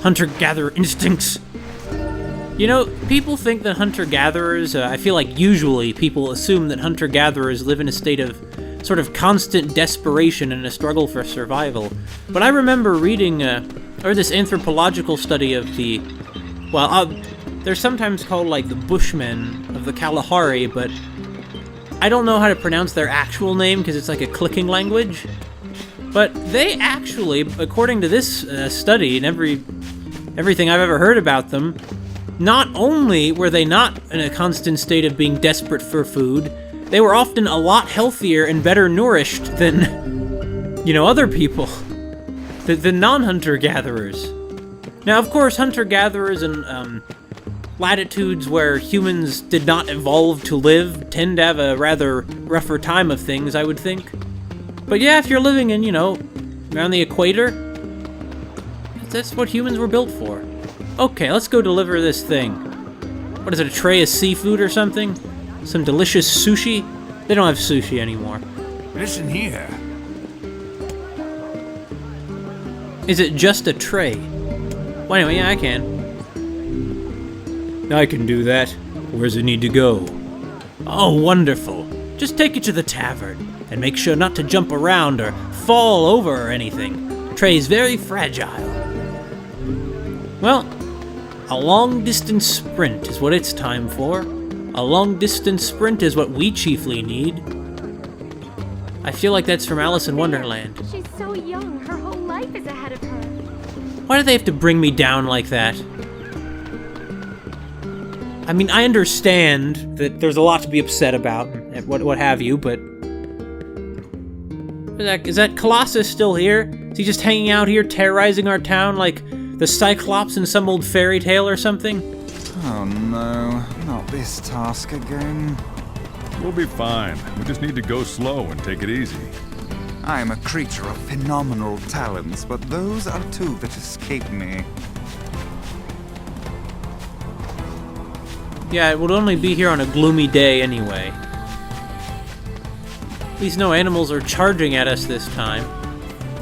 Hunter-gatherer instincts. You know, people think that hunter-gatherers, I feel like usually people assume that hunter-gatherers live in a state of sort of constant desperation and a struggle for survival. But I remember reading, this anthropological study of the, they're sometimes called like the Bushmen of the Kalahari, but I don't know how to pronounce their actual name because it's like a clicking language. But they actually, according to this study and everything I've ever heard about them, not only were they not in a constant state of being desperate for food, they were often a lot healthier and better nourished than, other people. The non-hunter-gatherers. Now, of course, hunter-gatherers in latitudes where humans did not evolve to live tend to have a rather rougher time of things, I would think. But yeah, if you're living in, around the equator, that's what humans were built for. Okay, let's go deliver this thing. What is it, a tray of seafood or something? Some delicious sushi? They don't have sushi anymore. Listen here. Is it just a tray? Well, anyway, yeah, I can. I can do that. Where does it need to go? Oh, wonderful. Just take it to the tavern, and make sure not to jump around or fall over or anything. The tray is very fragile. Well, a long-distance sprint is what it's time for. A long-distance sprint is what we chiefly need. I feel like that's from Alice in Wonderland. She's so young, her whole life is ahead of her. Why do they have to bring me down like that? I mean, I understand that there's a lot to be upset about, and what have you, but... Is that Colossus still here? Is he just hanging out here terrorizing our town like the Cyclops in some old fairy tale or something? Oh no, not this task again. We'll be fine. We just need to go slow and take it easy. I am a creature of phenomenal talents, but those are two that escape me. Yeah, it would only be here on a gloomy day anyway. At least no animals are charging at us this time.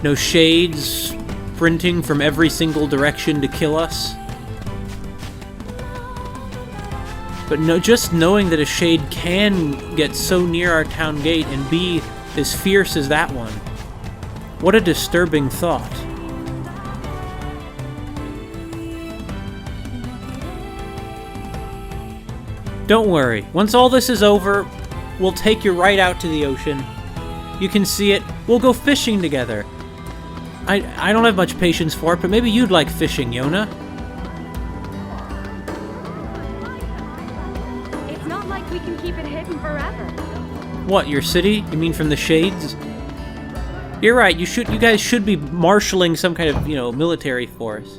No shades sprinting from every single direction to kill us. But no, just knowing that a shade can get so near our town gate and be as fierce as that one. What a disturbing thought. Don't worry, once all this is over, we'll take you right out to the ocean. You can see it, we'll go fishing together. I don't have much patience for it, but maybe you'd like fishing, Yona. It's not like we can keep it hidden forever. What, your city? You mean from the shades? You're right, you guys should be marshaling some kind of, military force.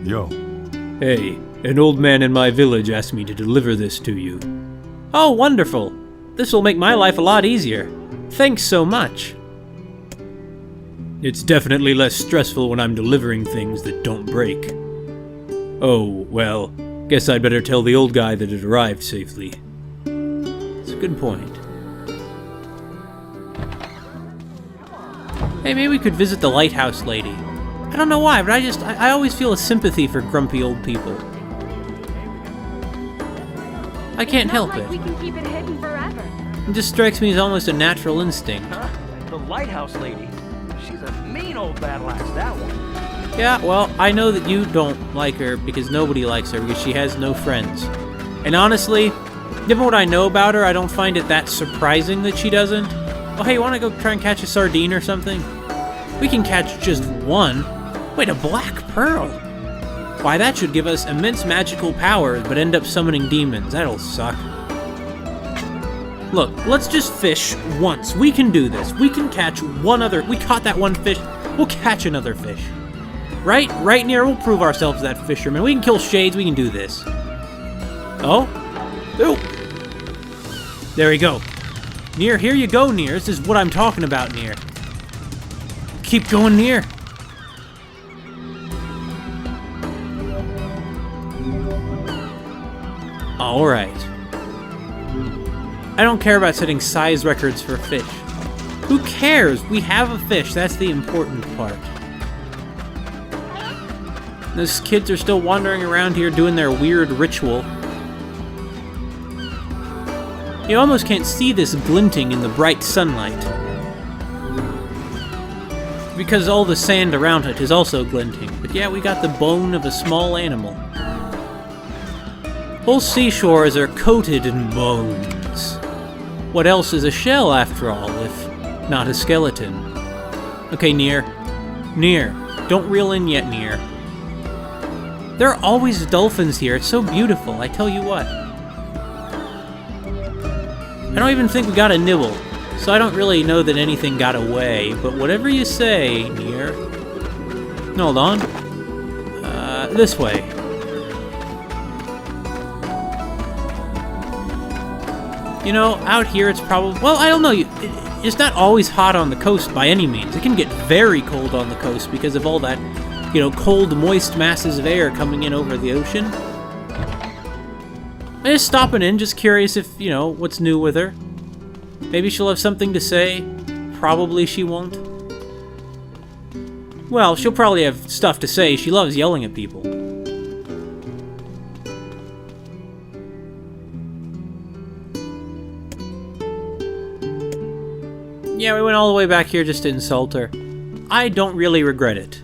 Yo. Hey, an old man in my village asked me to deliver this to you. Oh, wonderful. This will make my life a lot easier. Thanks so much. It's definitely less stressful when I'm delivering things that don't break. Oh, well, guess I'd better tell the old guy that it arrived safely. It's a good point. Hey, maybe we could visit the lighthouse lady. I don't know why, but I always feel a sympathy for grumpy old people. I can't help it. We can keep it hidden forever. It just strikes me as almost a natural instinct. Huh? The lighthouse lady. She's a mean old battle axe, that one. Yeah, well, I know that you don't like her because nobody likes her because she has no friends. And honestly, given what I know about her, I don't find it that surprising that she doesn't. Oh, hey, you want to go try and catch a sardine or something? We can catch just one. Wait, a black pearl? Why, that should give us immense magical powers, but end up summoning demons. That'll suck. Look, let's just fish once. We can do this. We can catch one other... We caught that one fish. We'll catch another fish. Right? Right, Nier? We'll prove ourselves that fisherman. We can kill shades. We can do this. Oh? Ooh. There we go. Nier, here you go, Nier. This is what I'm talking about, Nier. Keep going, Nier. Alright. I don't care about setting size records for fish. Who cares? We have a fish. That's the important part. Those kids are still wandering around here doing their weird ritual. You almost can't see this glinting in the bright sunlight, because all the sand around it is also glinting. But yeah, we got the bone of a small animal. Whole seashores are coated in bones. What else is a shell, after all, if not a skeleton? Okay, Nier. Nier. Don't reel in yet, Nier. There are always dolphins here. It's so beautiful, I tell you what. I don't even think we got a nibble, so I don't really know that anything got away, but whatever you say, Nier. Hold on. This way. You know, out here it's probably... Well, I don't know. It's not always hot on the coast by any means. It can get very cold on the coast because of all that, you know, cold, moist masses of air coming in over the ocean. I'm just stopping in, just curious if, you know, what's new with her. Maybe she'll have something to say. Probably she won't. Well, she'll probably have stuff to say. She loves yelling at people. Yeah, we went all the way back here just to insult her. I don't really regret it.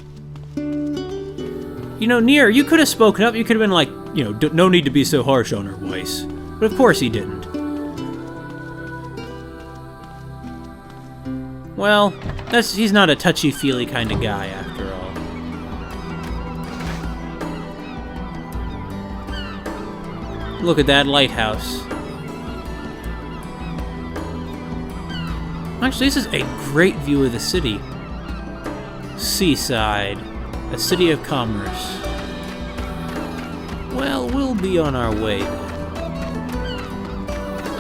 You know, Nier, you could have spoken up. You could have been like, you know, no need to be so harsh on her voice. But of course he didn't. Well, he's not a touchy-feely kind of guy, after all. Look at that lighthouse. Actually, this is a great view of the city. Seaside, a city of commerce. Well, we'll be on our way then.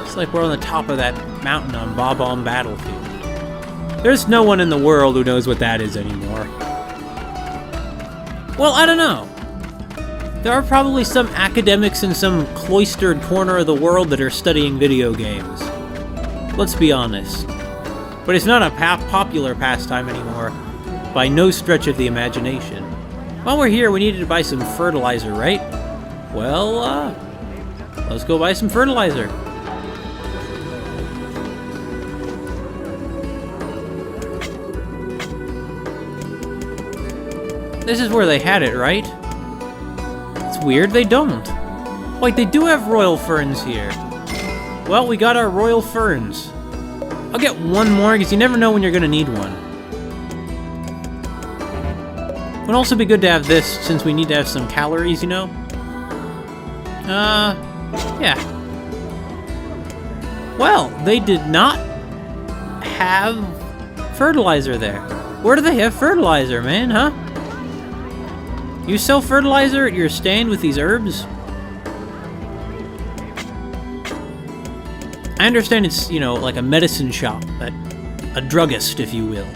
It's like we're on the top of that mountain on Bob-omb Battlefield. There's no one in the world who knows what that is anymore. Well, I don't know. There are probably some academics in some cloistered corner of the world that are studying video games. Let's be honest. But it's not a popular pastime anymore, by no stretch of the imagination. While we're here, we needed to buy some fertilizer, right? Well, let's go buy some fertilizer. This is where they had it, right? It's weird, they don't. Wait, they do have royal ferns here. Well, we got our royal ferns. I'll get one more, because you never know when you're going to need one. It would also be good to have this, since we need to have some calories, you know? Yeah. Well, they did not have fertilizer there. Where do they have fertilizer, man, huh? You sell fertilizer at your stand with these herbs? I understand it's, you know, like a medicine shop, a druggist, if you will.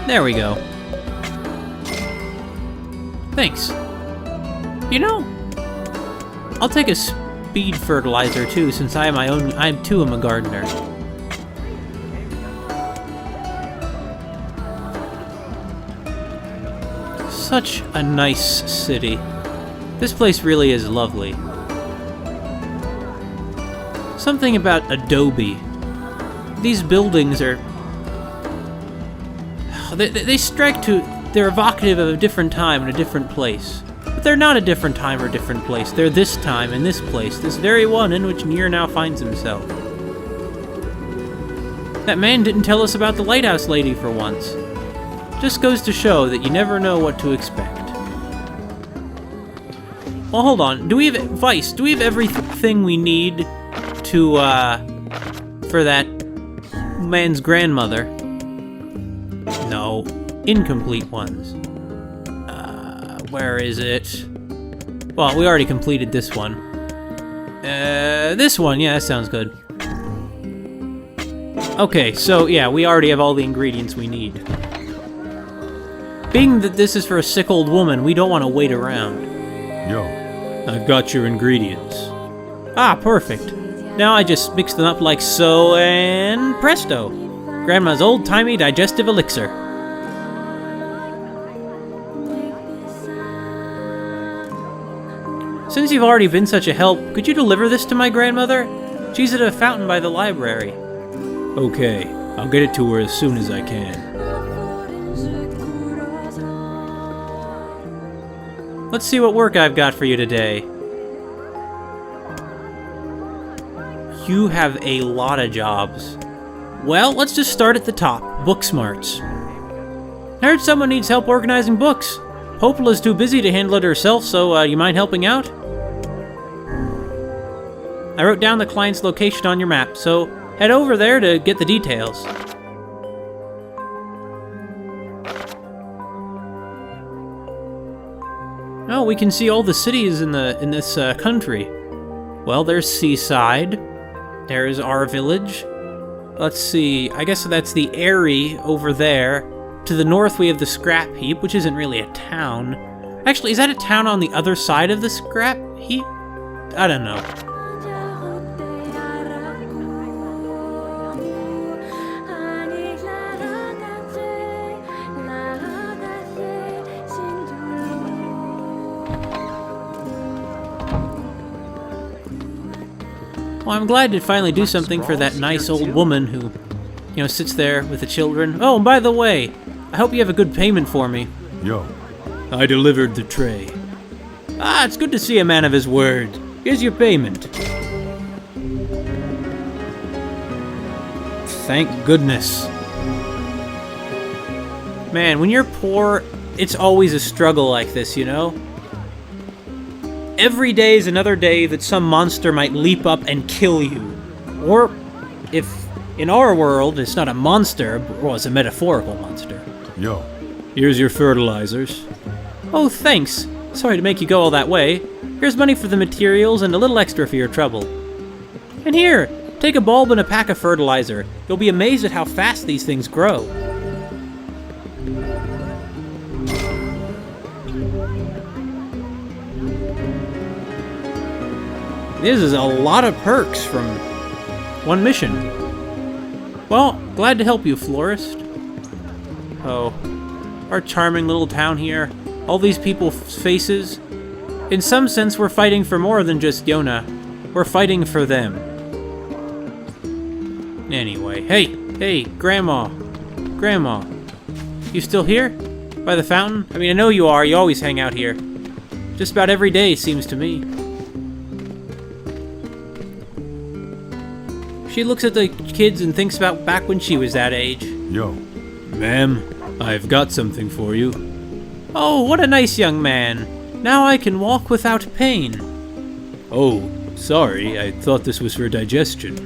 There we go. Thanks. You know, I'll take a speed fertilizer too, since I too am a gardener. Such a nice city. This place really is lovely. Something about adobe. These buildings are... They strike to... They're evocative of a different time and a different place. But they're not a different time or a different place. They're this time and this place. This very one in which Nier now finds himself. That man didn't tell us about the lighthouse lady for once. Just goes to show that you never know what to expect. Well, hold on. Do we have... Vice, do we have everything we need to, for that man's grandmother? No. Incomplete ones. Where is it? Well, we already completed this one. This one. Yeah, that sounds good. Okay, so, yeah, we already have all the ingredients we need. Being that this is for a sick old woman, we don't want to wait around. Yo. I've got your ingredients. Ah, perfect. Now I just mix them up like so, and presto! Grandma's old-timey digestive elixir. Since you've already been such a help, could you deliver this to my grandmother? She's at a fountain by the library. Okay, I'll get it to her as soon as I can. Let's see what work I've got for you today. You have a lot of jobs. Well, let's just start at the top. Book smarts. I heard someone needs help organizing books. Popola's too busy to handle it herself, so you mind helping out? I wrote down the client's location on your map, so head over there to get the details. Oh, we can see all the cities in this country. Well, there's Seaside. There's our village. Let's see, I guess that's the Eyrie over there. To the north we have the Scrap Heap, which isn't really a town. Actually, is that a town on the other side of the Scrap Heap? I don't know. Well, I'm glad to finally do something for that nice old woman who, sits there with the children. Oh, and by the way, I hope you have a good payment for me. Yo. I delivered the tray. Ah, it's good to see a man of his word. Here's your payment. Thank goodness. Man, when you're poor, it's always a struggle like this, you know? Every day is another day that some monster might leap up and kill you. Or, if in our world it's not a monster, well, it's a metaphorical monster. Yo. Here's your fertilizers. Oh, thanks. Sorry to make you go all that way. Here's money for the materials and a little extra for your trouble. And here, take a bulb and a pack of fertilizer. You'll be amazed at how fast these things grow. This is a lot of perks from one mission. Well, glad to help you, florist. Oh, our charming little town here. All these people's faces. In some sense, we're fighting for more than just Yona. We're fighting for them. Anyway, hey, Grandma. Grandma. You still here? By the fountain? I mean, I know you are. You always hang out here. Just about every day, seems to me. She looks at the kids and thinks about back when she was that age. Yo. Ma'am, I've got something for you. Oh, what a nice young man. Now I can walk without pain. Oh, sorry, I thought this was for digestion.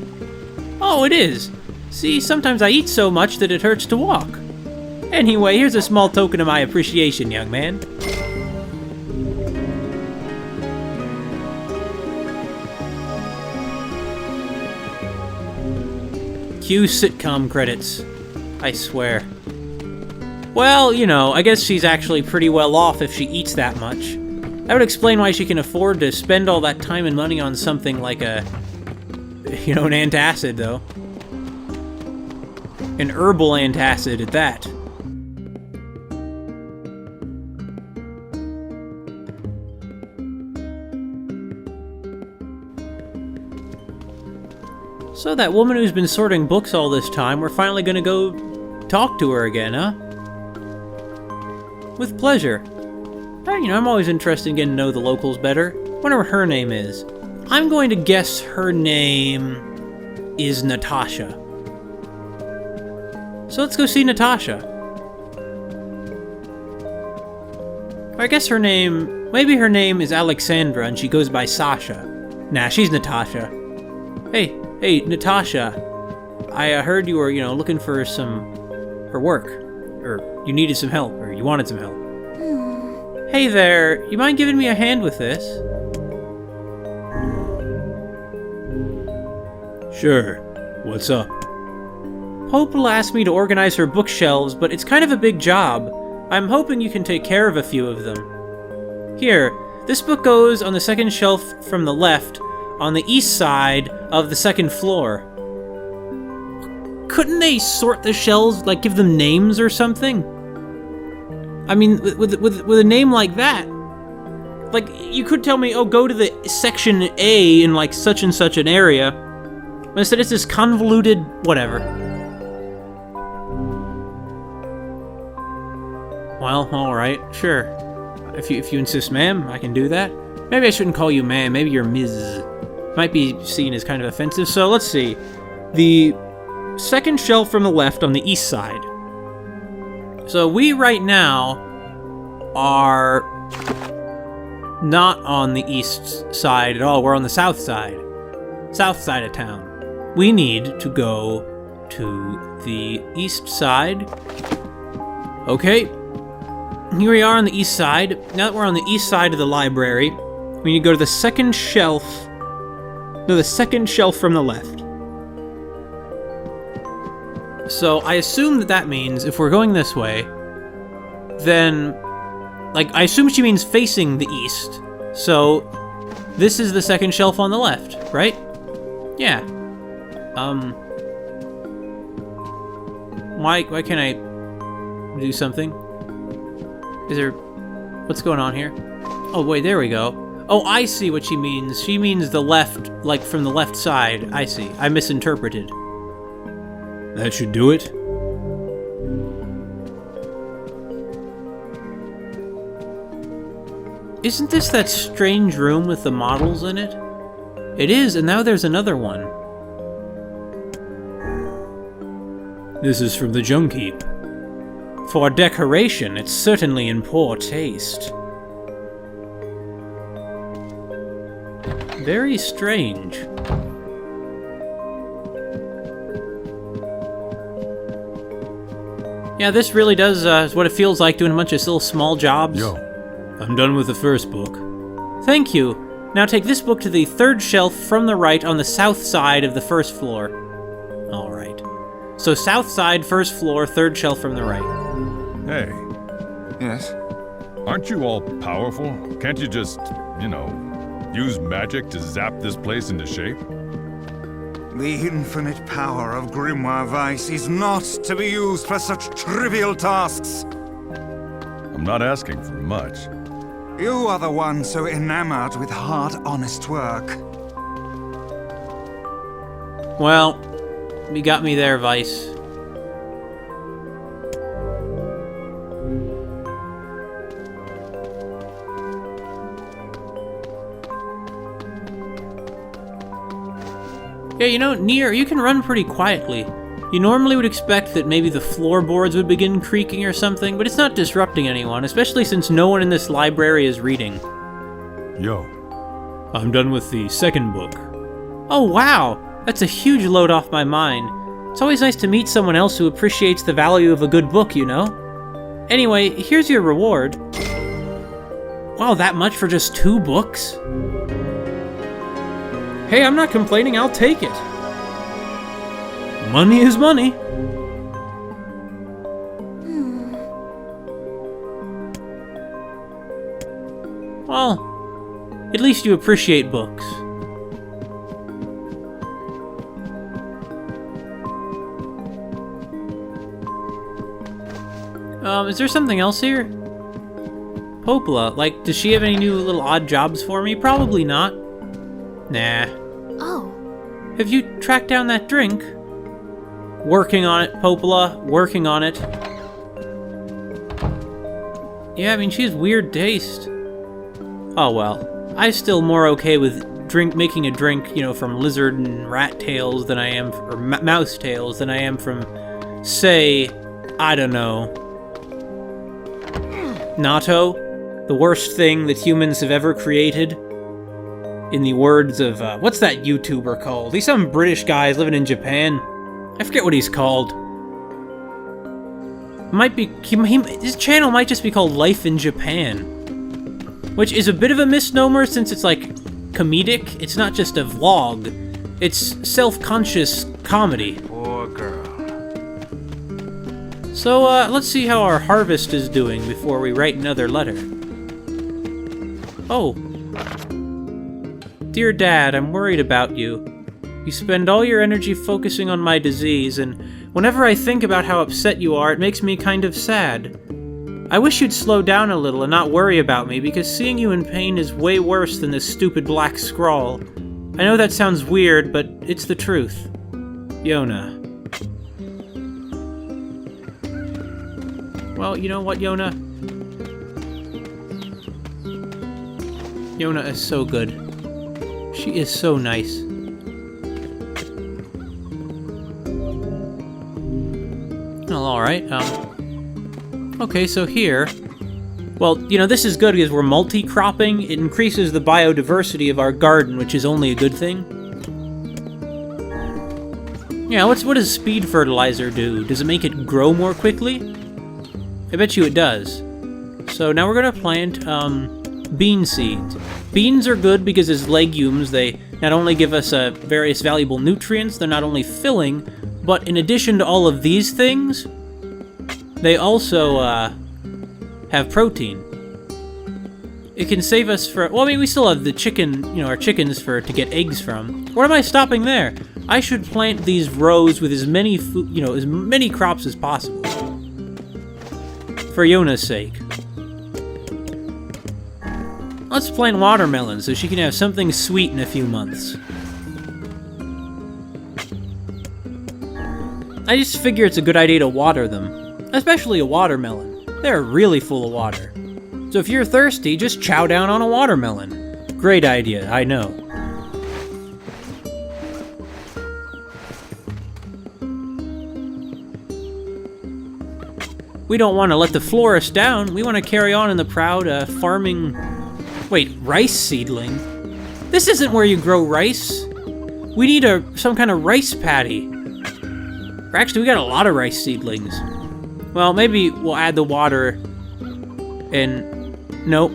Oh, it is. See, sometimes I eat so much that it hurts to walk. Anyway, here's a small token of my appreciation, young man. Cue sitcom credits. I swear. Well, I guess she's actually pretty well off if she eats that much. That would explain why she can afford to spend all that time and money on something like an antacid, though. An herbal antacid at that. So that woman who's been sorting books all this time, we're finally gonna go talk to her again, huh? With pleasure. I'm always interested in getting to know the locals better. Wonder what her name is. I'm going to guess her name is Natasha. So let's go see Natasha. I guess maybe her name is Alexandra and she goes by Sasha. Nah, she's Natasha. Hey, Natasha. I heard you were, looking for work. Or you needed some help, or you wanted some help. Hey there, you mind giving me a hand with this? Sure. What's up? Popola asked me to organize her bookshelves, but it's kind of a big job. I'm hoping you can take care of a few of them. Here, this book goes on the second shelf from the left, on the east side of the second floor. Couldn't they sort the shells, like give them names or something? I mean, with a name like that, like, you could tell me, oh, go to the section A in, like, such and such an area. But instead it's this convoluted whatever. Well, alright, sure. If you insist, ma'am, I can do that. Maybe I shouldn't call you ma'am, maybe you're Ms. Might be seen as kind of offensive, so let's see. The second shelf from the left on the east side. So we right now are not on the east side at all, we're on the south side. South side of town. We need to go to the east side. Okay. Here we are on the east side. Now that we're on the east side of the library, we need to go to the second shelf. No, the second shelf from the left. So I assume that means if we're going this way, then, like, I assume she means facing the east. So this is the second shelf on the left, right? Yeah. Why can't I do something? Is there... What's going on here? Oh, wait, there we go. Oh, I see what she means. She means the left, like from the left side. I see. I misinterpreted. That should do it. Isn't this that strange room with the models in it? It is, and now there's another one. This is from the junk heap. For decoration, it's certainly in poor taste. Very strange. Yeah, this really does is what it feels like doing a bunch of little small jobs. Yo. I'm done with the first book. Thank you. Now take this book to the third shelf from the right on the south side of the first floor. Alright. So south side, first floor, third shelf from the right. Hey, Yes? aren't you all powerful? Can't you just, you know, use magic to zap this place into shape? The infinite power of Grimoire Vice is not to be used for such trivial tasks. I'm not asking for much. You are the one so enamored with hard, honest work. Well, you got me there, Vice. Yeah, you know, Nier, you can run pretty quietly. You normally would expect that maybe the floorboards would begin creaking or something, but it's not disrupting anyone, especially since no one in this library is reading. Yo, I'm done with the second book. Oh, wow! That's a huge load off my mind. It's always nice to meet someone else who appreciates the value of a good book, you know? Anyway, here's your reward. Wow, that much for just 2 books? Hey, I'm not complaining, I'll take it. Money is money. Well, at least you appreciate books. Is there something else here? Popola, like, does she have any new little odd jobs for me? Probably not. Nah. Oh, Have you tracked down that drink? Working on it, Popola. Working on it. Yeah, I mean, she has weird taste. Oh well. I'm still more okay with making a drink, you know, from lizard and rat tails than I am, or mouse tails, than I am from, say, I don't know, natto, the worst thing that humans have ever created. In the words of, what's that YouTuber called? He's some British guy living in Japan. I forget what he's called. Might be, his channel might just be called Life in Japan. Which is a bit of a misnomer since it's like comedic. It's not just a vlog. It's self-conscious comedy. Poor girl. So, let's see how our harvest is doing before we write another letter. Oh. Dear Dad, I'm worried about you. You spend all your energy focusing on my disease, and whenever I think about how upset you are, it makes me kind of sad. I wish you'd slow down a little and not worry about me, because seeing you in pain is way worse than this stupid black scrawl. I know that sounds weird, but it's the truth. Yona. Well, you know what, Yona? Yona is so good. She is so nice. Well, alright, okay, so here... Well, you know, this is good because we're multi-cropping. It increases the biodiversity of our garden, which is only a good thing. Yeah, what does speed fertilizer do? Does it make it grow more quickly? I bet you it does. So now we're gonna plant, bean seeds. Beans are good because as legumes, they not only give us various valuable nutrients, they're not only filling, but in addition to all of these things, they also, have protein. It can save us for... Well, I mean, we still have the chicken, you know, our chickens to get eggs from. Or am I stopping there? I should plant these rows with as many as many crops as possible. For Yona's sake. Let's plant watermelons so she can have something sweet in a few months. I just figure it's a good idea to water them. Especially a watermelon. They're really full of water. So if you're thirsty, just chow down on a watermelon. Great idea, I know. We don't want to let the florist down. We want to carry on in the proud farming... Wait, rice seedling? This isn't where you grow rice. We need some kind of rice paddy. Or actually, we got a lot of rice seedlings. Well, maybe we'll add the water and... Nope.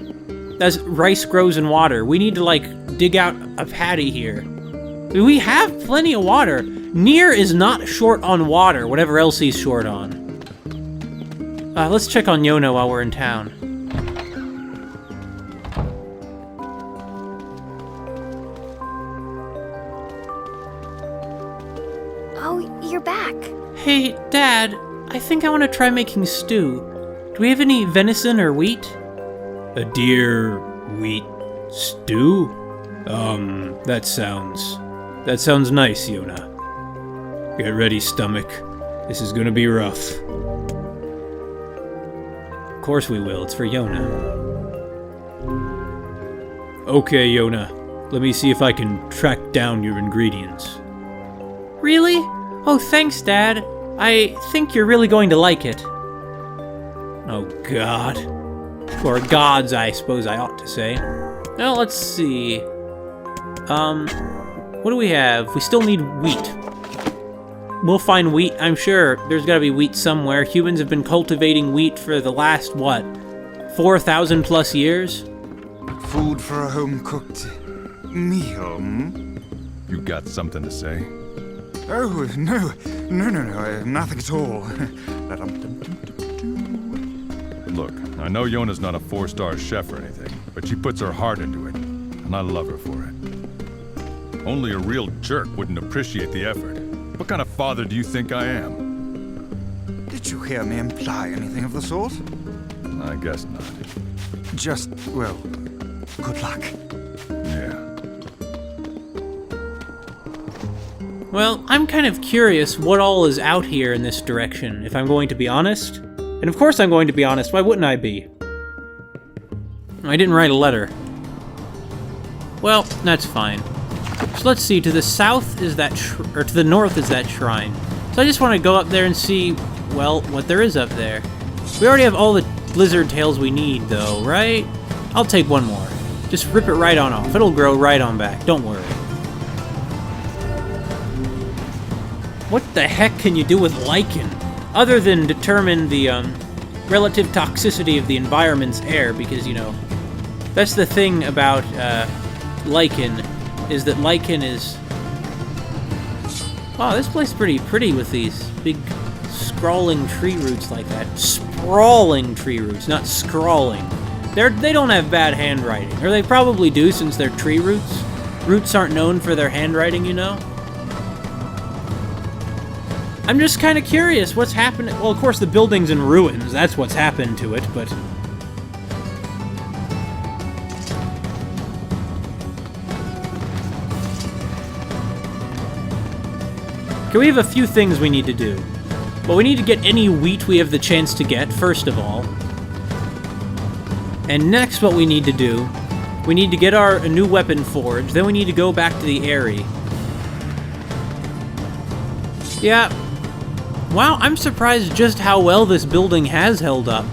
That's rice grows in water. We need to, like, dig out a paddy here. We have plenty of water. Nier is not short on water, whatever else he's short on. Let's check on Yona while we're in town. Oh, you're back. Hey, Dad. I think I want to try making stew. Do we have any venison or wheat? A deer wheat stew? That sounds nice, Yona. Get ready, stomach. This is gonna be rough. Of course we will, it's for Yona. Okay, Yona. Let me see if I can track down your ingredients. Really? Oh, thanks, Dad. I think you're really going to like it. Oh, God. Or gods, I suppose I ought to say. Now, let's see. What do we have? We still need wheat. We'll find wheat, I'm sure. There's gotta be wheat somewhere. Humans have been cultivating wheat for the last, what, 4,000 plus years? Food for a home-cooked meal, hmm? You got something to say? Oh, no, nothing at all. Look, I know Yona's not a 4-star chef or anything, but she puts her heart into it, and I love her for it. Only a real jerk wouldn't appreciate the effort. What kind of father do you think I am? Did you hear me imply anything of the sort? I guess not. Just, well, good luck. Yeah. Well, I'm kind of curious what all is out here in this direction, if I'm going to be honest. And of course I'm going to be honest, why wouldn't I be? I didn't write a letter. Well, that's fine. So let's see, to the south is that, or to the north is that shrine. So I just want to go up there and see, well, what there is up there. We already have all the lizard tails we need, though, right? I'll take one more. Just rip it right on off. It'll grow right on back, don't worry. What the heck can you do with lichen? Other than determine the relative toxicity of the environment's air, because, you know, that's the thing about lichen, is that lichen is... Wow, this place is pretty pretty with these big scrawling tree roots like that. Sprawling tree roots, not scrawling. They don't have bad handwriting, or they probably do since they're tree roots. Roots aren't known for their handwriting, you know? I'm just kind of curious what's happening. Well, of course, the building's in ruins. That's what's happened to it, but... Okay, we have a few things we need to do. Well, we need to get any wheat we have the chance to get, first of all. And next, what we need to do, we need to get a new weapon forged. Then we need to go back to the Eyrie. Yeah. Wow, I'm surprised just how well this building has held up.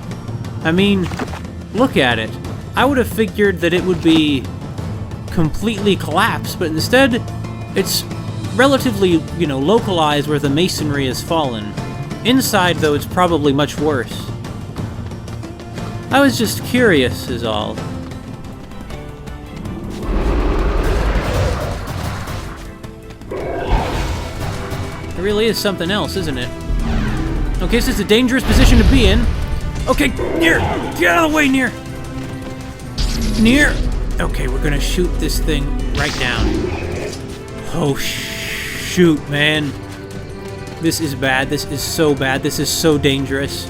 I mean, look at it. I would have figured that it would be completely collapsed, but instead, it's relatively, localized where the masonry has fallen. Inside, though, it's probably much worse. I was just curious, is all. It really is something else, isn't it? Okay, this is a dangerous position to be in. Okay, Nier! Get out of the way, Nier! Nier! Okay, we're gonna shoot this thing right down. Oh, shoot, man. This is bad. This is so bad. This is so dangerous.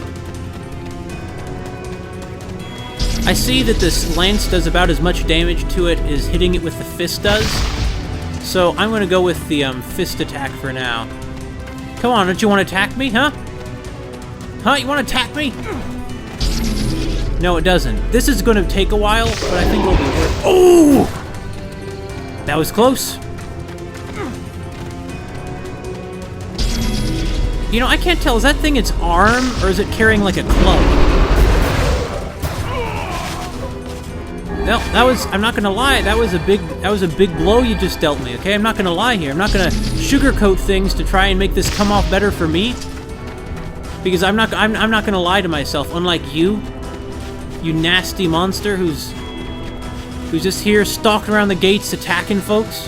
I see that this lance does about as much damage to it as hitting it with the fist does. So I'm gonna go with the fist attack for now. Come on, don't you want to attack me, huh? Huh? You want to attack me? No, it doesn't. This is going to take a while, but I think it'll be worth... Oh! That was close. I can't tell. Is that thing its arm, or is it carrying like a club? No, that was... I'm not going to lie. That was a big blow you just dealt me, okay? I'm not going to lie here. I'm not going to sugarcoat things to try and make this come off better for me. Because I'm not going to lie to myself, unlike you. You nasty monster who's just here stalking around the gates attacking folks.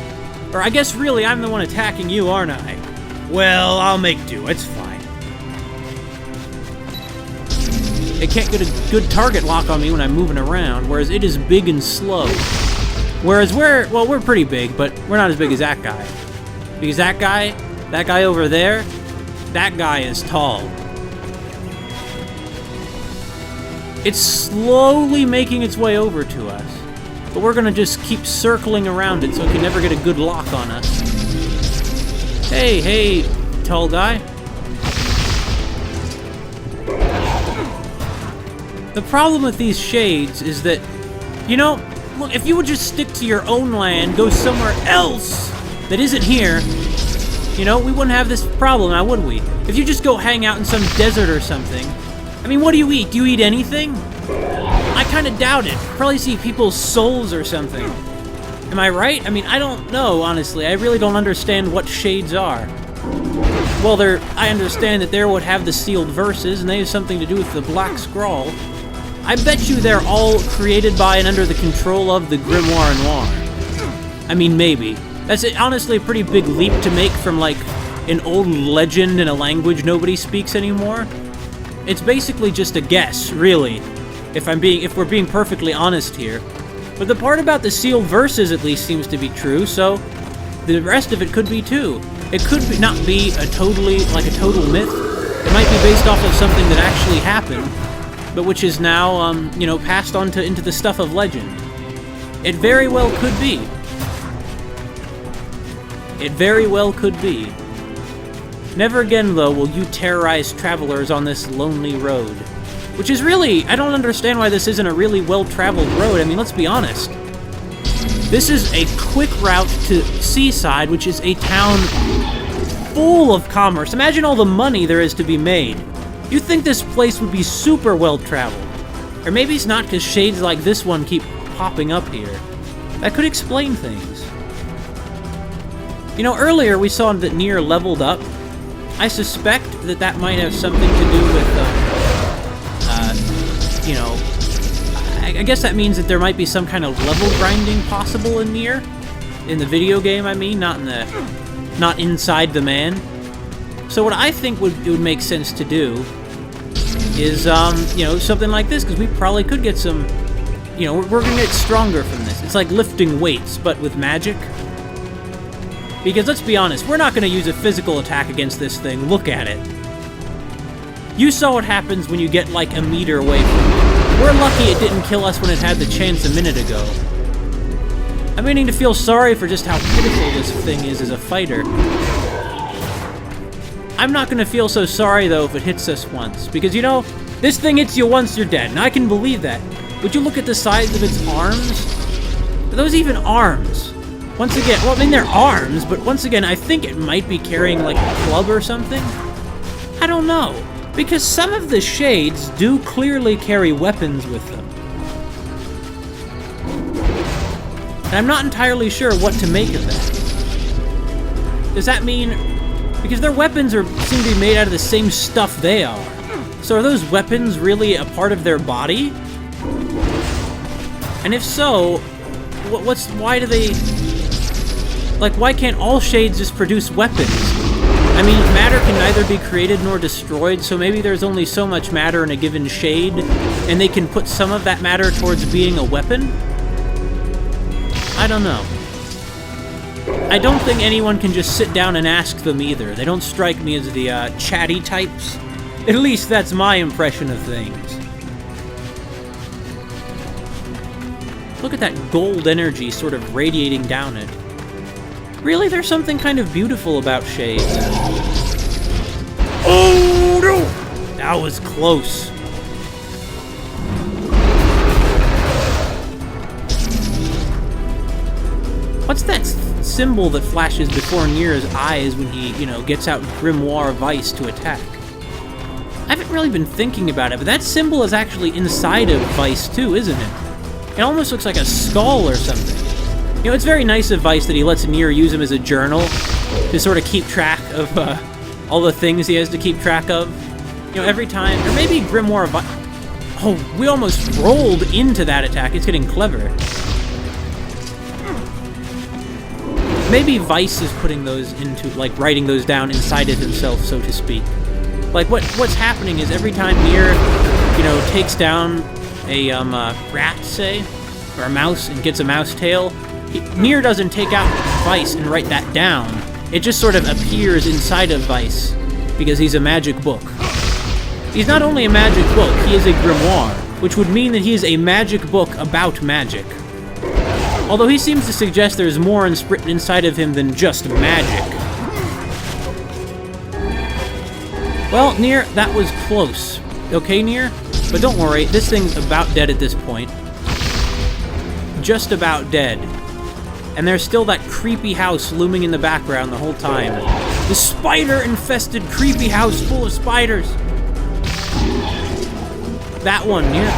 Or I guess really I'm the one attacking you, aren't I? Well, I'll make do. It's fine. It can't get a good target lock on me when I'm moving around, whereas it is big and slow. Whereas we're pretty big, but we're not as big as that guy. Because that guy over there, that guy is tall. It's slowly making its way over to us, but we're gonna just keep circling around it so it can never get a good lock on us. Hey, tall guy. The problem with these shades is that, look, if you would just stick to your own land, go somewhere else that isn't here, we wouldn't have this problem, now would we? If you just go hang out in some desert or something, I mean, what do you eat? Do you eat anything? I kind of doubt it. Probably see people's souls or something. Am I right? I mean, I don't know, honestly. I really don't understand what shades are. Well, I understand that they would have the sealed verses, and they have something to do with the Black Scrawl. I bet you they're all created by and under the control of the Grimoire Noir. I mean, maybe. That's honestly a pretty big leap to make from, like, an old legend in a language nobody speaks anymore. It's basically just a guess, really, if we're being perfectly honest here. But the part about the sealed verses at least seems to be true, so the rest of it could be too. It could not be a total myth. It might be based off of something that actually happened, but which is now, passed on into the stuff of legend. It very well could be. It very well could be. Never again, though, will you terrorize travelers on this lonely road. Which is really... I don't understand why this isn't a really well-traveled road. I mean, let's be honest. This is a quick route to Seaside, which is a town full of commerce. Imagine all the money there is to be made. You'd think this place would be super well-traveled. Or maybe it's not because shades like this one keep popping up here. That could explain things. Earlier we saw that Nier leveled up. I suspect that might have something to do with, I guess that means that there might be some kind of level grinding possible in Nier. In the video game, I mean, not inside the man. So what I think it would make sense to do is, something like this, because we probably could get some, we're gonna get stronger from this. It's like lifting weights, but with magic. Because let's be honest, we're not going to use a physical attack against this thing. Look at it. You saw what happens when you get like a meter away from it. We're lucky it didn't kill us when it had the chance a minute ago. I'm beginning to feel sorry for just how pitiful this thing is as a fighter. I'm not going to feel so sorry though if it hits us once, because you know, this thing hits you once, you're dead, and I can believe that. Would you look at the size of its arms? Are those even arms? Once again, well, I mean, they're arms, but once again, I think it might be carrying, like, a club or something? I don't know, because some of the shades do clearly carry weapons with them. And I'm not entirely sure what to make of that. Does that mean... Because their weapons seem to be made out of the same stuff they are. So are those weapons really a part of their body? And if so, why do they... Like, why can't all shades just produce weapons? I mean, matter can neither be created nor destroyed, so maybe there's only so much matter in a given shade, and they can put some of that matter towards being a weapon? I don't know. I don't think anyone can just sit down and ask them either. They don't strike me as the chatty types. At least that's my impression of things. Look at that gold energy sort of radiating down it. Really, there's something kind of beautiful about shades. Oh no! That was close. What's that symbol that flashes before Nier's eyes when he, you know, gets out Grimoire Vice to attack? I haven't really been thinking about it, but that symbol is actually inside of Vice too, isn't it? It almost looks like a skull or something. You know, it's very nice of Vice that he lets Nier use him as a journal to sort of keep track of all the things he has to keep track of. You know, every time, or maybe Grimoire Vice... Oh, we almost rolled into that attack. It's getting clever. Maybe Vice is putting those into, like, writing those down inside of himself, so to speak. Like, what's happening is every time Nier, you know, takes down a rat, say, or a mouse, and gets a mouse tail, Nier doesn't take out Vice and write that down. It just sort of appears inside of Vice, because he's a magic book. He's not only a magic book, he is a grimoire, which would mean that he is a magic book about magic. Although he seems to suggest there's more inside of him than just magic. Well, Nier, that was close. Okay, Nier? But don't worry, this thing's about dead at this point. Just about dead. And there's still that creepy house looming in the background the whole time. The spider-infested creepy house full of spiders! That one, Nier.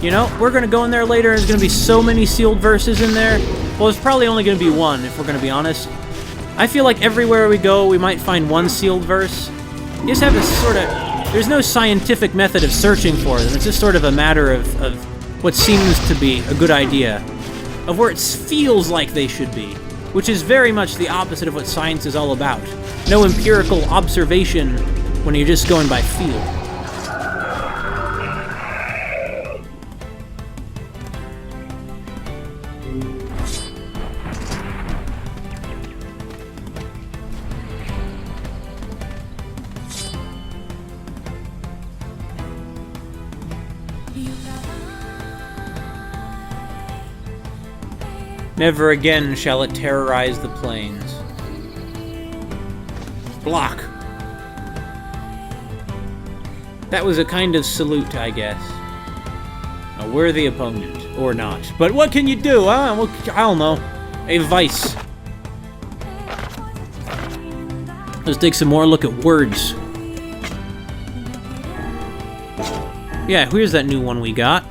You know, we're gonna go in there later and there's gonna be so many sealed verses in there. Well, there's probably only gonna be one, if we're gonna be honest. I feel like everywhere we go, we might find one sealed verse. You just have this sort of... There's no scientific method of searching for them. It's just sort of a matter of what seems to be a good idea. Of where it feels like they should be. Which is very much the opposite of what science is all about. No empirical observation when you're just going by feel. Never again shall it terrorize the plains. Block. That was a kind of salute, I guess. A worthy opponent, or not. But what can you do, huh? Well, I don't know. A vice. Let's take some more look at words. Yeah, here's that new one we got.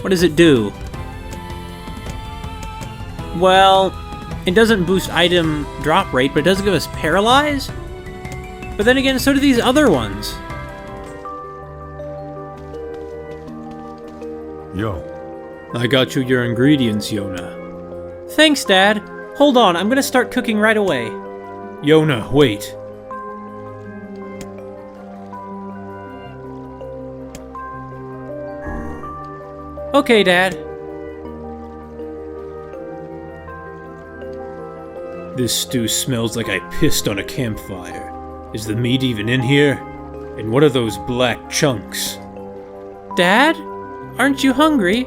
What does it do? Well, it doesn't boost item drop rate, but it does give us Paralyze? But then again, so do these other ones. Yo. I got you your ingredients, Yona. Thanks, Dad. Hold on, I'm gonna start cooking right away. Yona, wait. Okay, Dad. This stew smells like I pissed on a campfire. Is the meat even in here? And what are those black chunks? Dad? Aren't you hungry?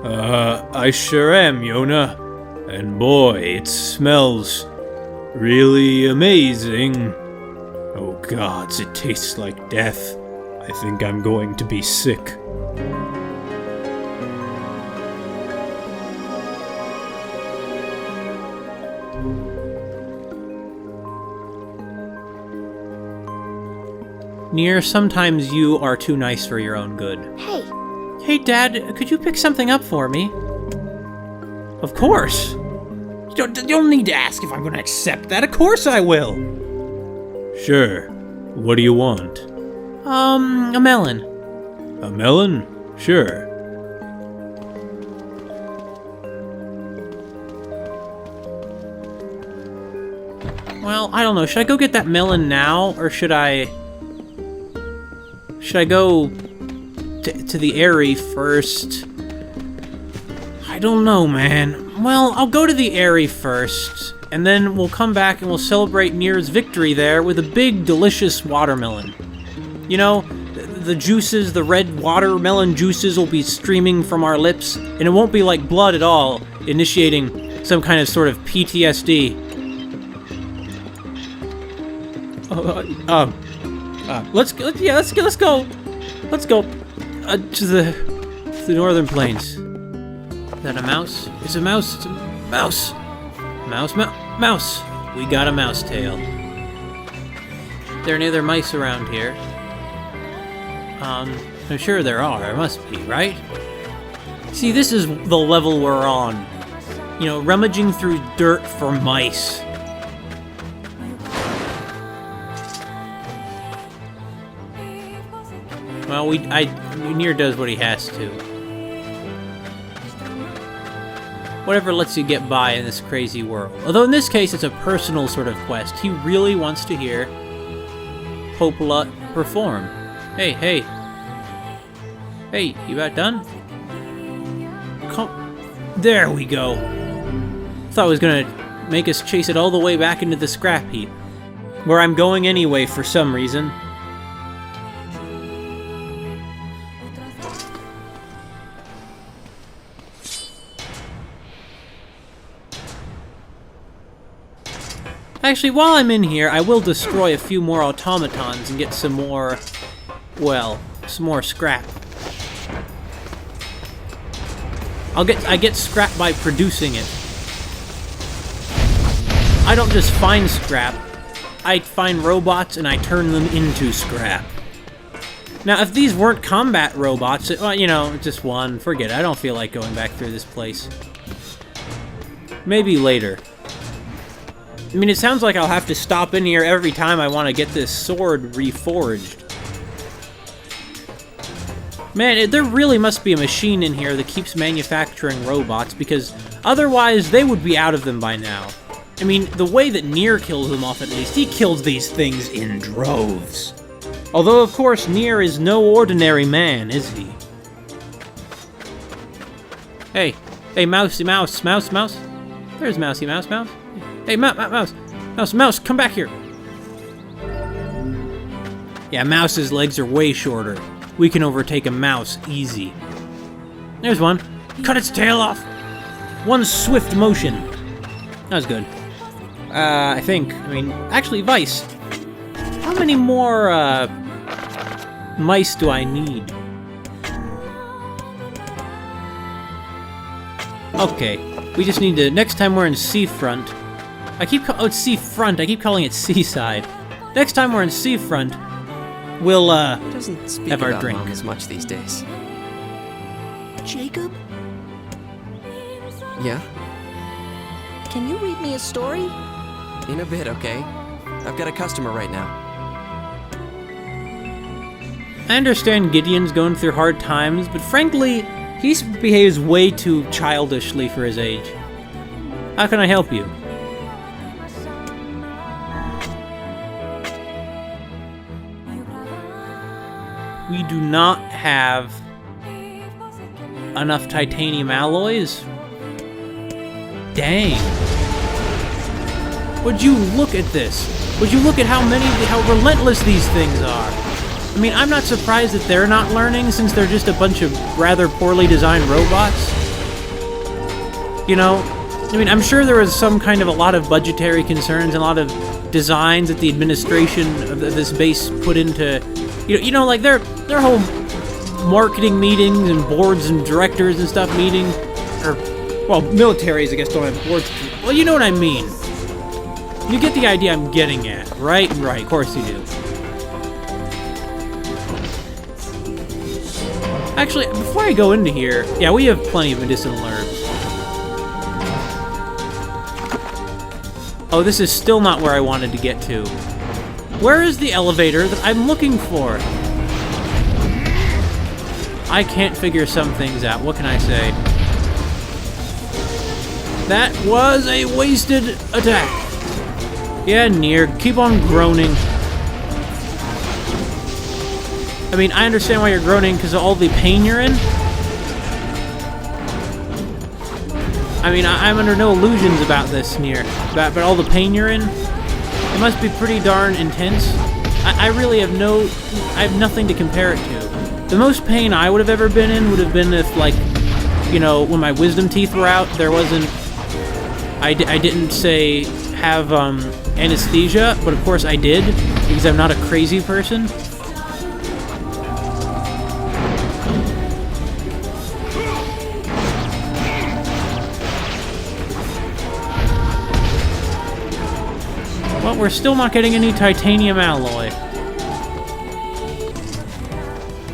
I sure am, Yona. And boy, it smells really amazing. Oh gods, it tastes like death. I think I'm going to be sick. Nier, sometimes you are too nice for your own good. Hey, Hey, Dad, could you pick something up for me? Of course. You don't need to ask if I'm going to accept that. Of course I will. Sure. What do you want? A melon. A melon? Sure. Well, I don't know. Should I go get that melon now, or should I go to the Airy first? I don't know, man. Well, I'll go to the Airy first, and then we'll come back and we'll celebrate Nier's victory there with a big, delicious watermelon. You know, the juices, the red watermelon juices will be streaming from our lips, and it won't be like blood at all, initiating some kind of sort of PTSD. Let's go to the northern plains. Is that a mouse? It's a mouse. It's a mouse. Mouse. We got a mouse tail. There are any other mice around here? I'm sure there are. There must be, right? See, this is the level we're on. You know, rummaging through dirt for mice. Well, Nier does what he has to. Whatever lets you get by in this crazy world. Although in this case, it's a personal sort of quest. He really wants to hear Popola perform. Hey, you about done? There we go. Thought it was gonna make us chase it all the way back into the scrap heap. Where I'm going anyway for some reason. Actually, while I'm in here, I will destroy a few more automatons and get some more, well, some more scrap. I get scrap by producing it. I don't just find scrap. I find robots and I turn them into scrap. Now, if these weren't combat robots, well, you know, just one, forget it. I don't feel like going back through this place. Maybe later. I mean, it sounds like I'll have to stop in here every time I want to get this sword reforged. Man, there really must be a machine in here that keeps manufacturing robots, because otherwise they would be out of them by now. I mean, the way that Nier kills them off, at least, he kills these things in droves. Although, of course, Nier is no ordinary man, is he? Hey, mousey mouse. There's mousey mouse. Hey, mouse, come back here. Yeah, mouse's legs are way shorter. We can overtake a mouse easy. There's one. Cut its tail off. One swift motion. That was good. I think. I mean, actually, Vice. How many more, mice do I need? Okay. We just need to... Next time we're in Seafront... it's Seafront. I keep calling it Seaside. Next time we're in Seafront, we'll, doesn't speak have our about drink. Mom as much these days. Jacob, Yeah? can you read me a story? In a bit, okay? I've got a customer right now. I understand Gideon's going through hard times, but frankly, he behaves way too childishly for his age. How can I help you? We do not have enough titanium alloys? Dang. Would you look at this? Would you look at how relentless these things are? I mean, I'm not surprised that they're not learning, since they're just a bunch of rather poorly designed robots. You know? I mean, I'm sure there was some kind of a lot of budgetary concerns and a lot of designs that the administration of this base put into, you know, like their whole marketing meetings and boards and directors and stuff meeting, or, well, militaries, I guess, don't have boards. Well, you know what I mean. You get the idea I'm getting at, right? Right, of course you do. Actually, before I go into here, yeah, we have plenty of medicinal herbs. Oh, this is still not where I wanted to get to. Where is the elevator that I'm looking for? I can't figure some things out. What can I say? That was a wasted attack. Yeah, Nier, keep on groaning. I mean, I understand why you're groaning because of all the pain you're in. I mean, I'm under no illusions about this, Nier. But all the pain you're in, it must be pretty darn intense. I really have I have nothing to compare it to. The most pain I would have ever been in would have been if, like, you know, when my wisdom teeth were out, there wasn't... I didn't, say, have, anesthesia, but of course I did, because I'm not a crazy person. Well, we're still not getting any titanium alloy.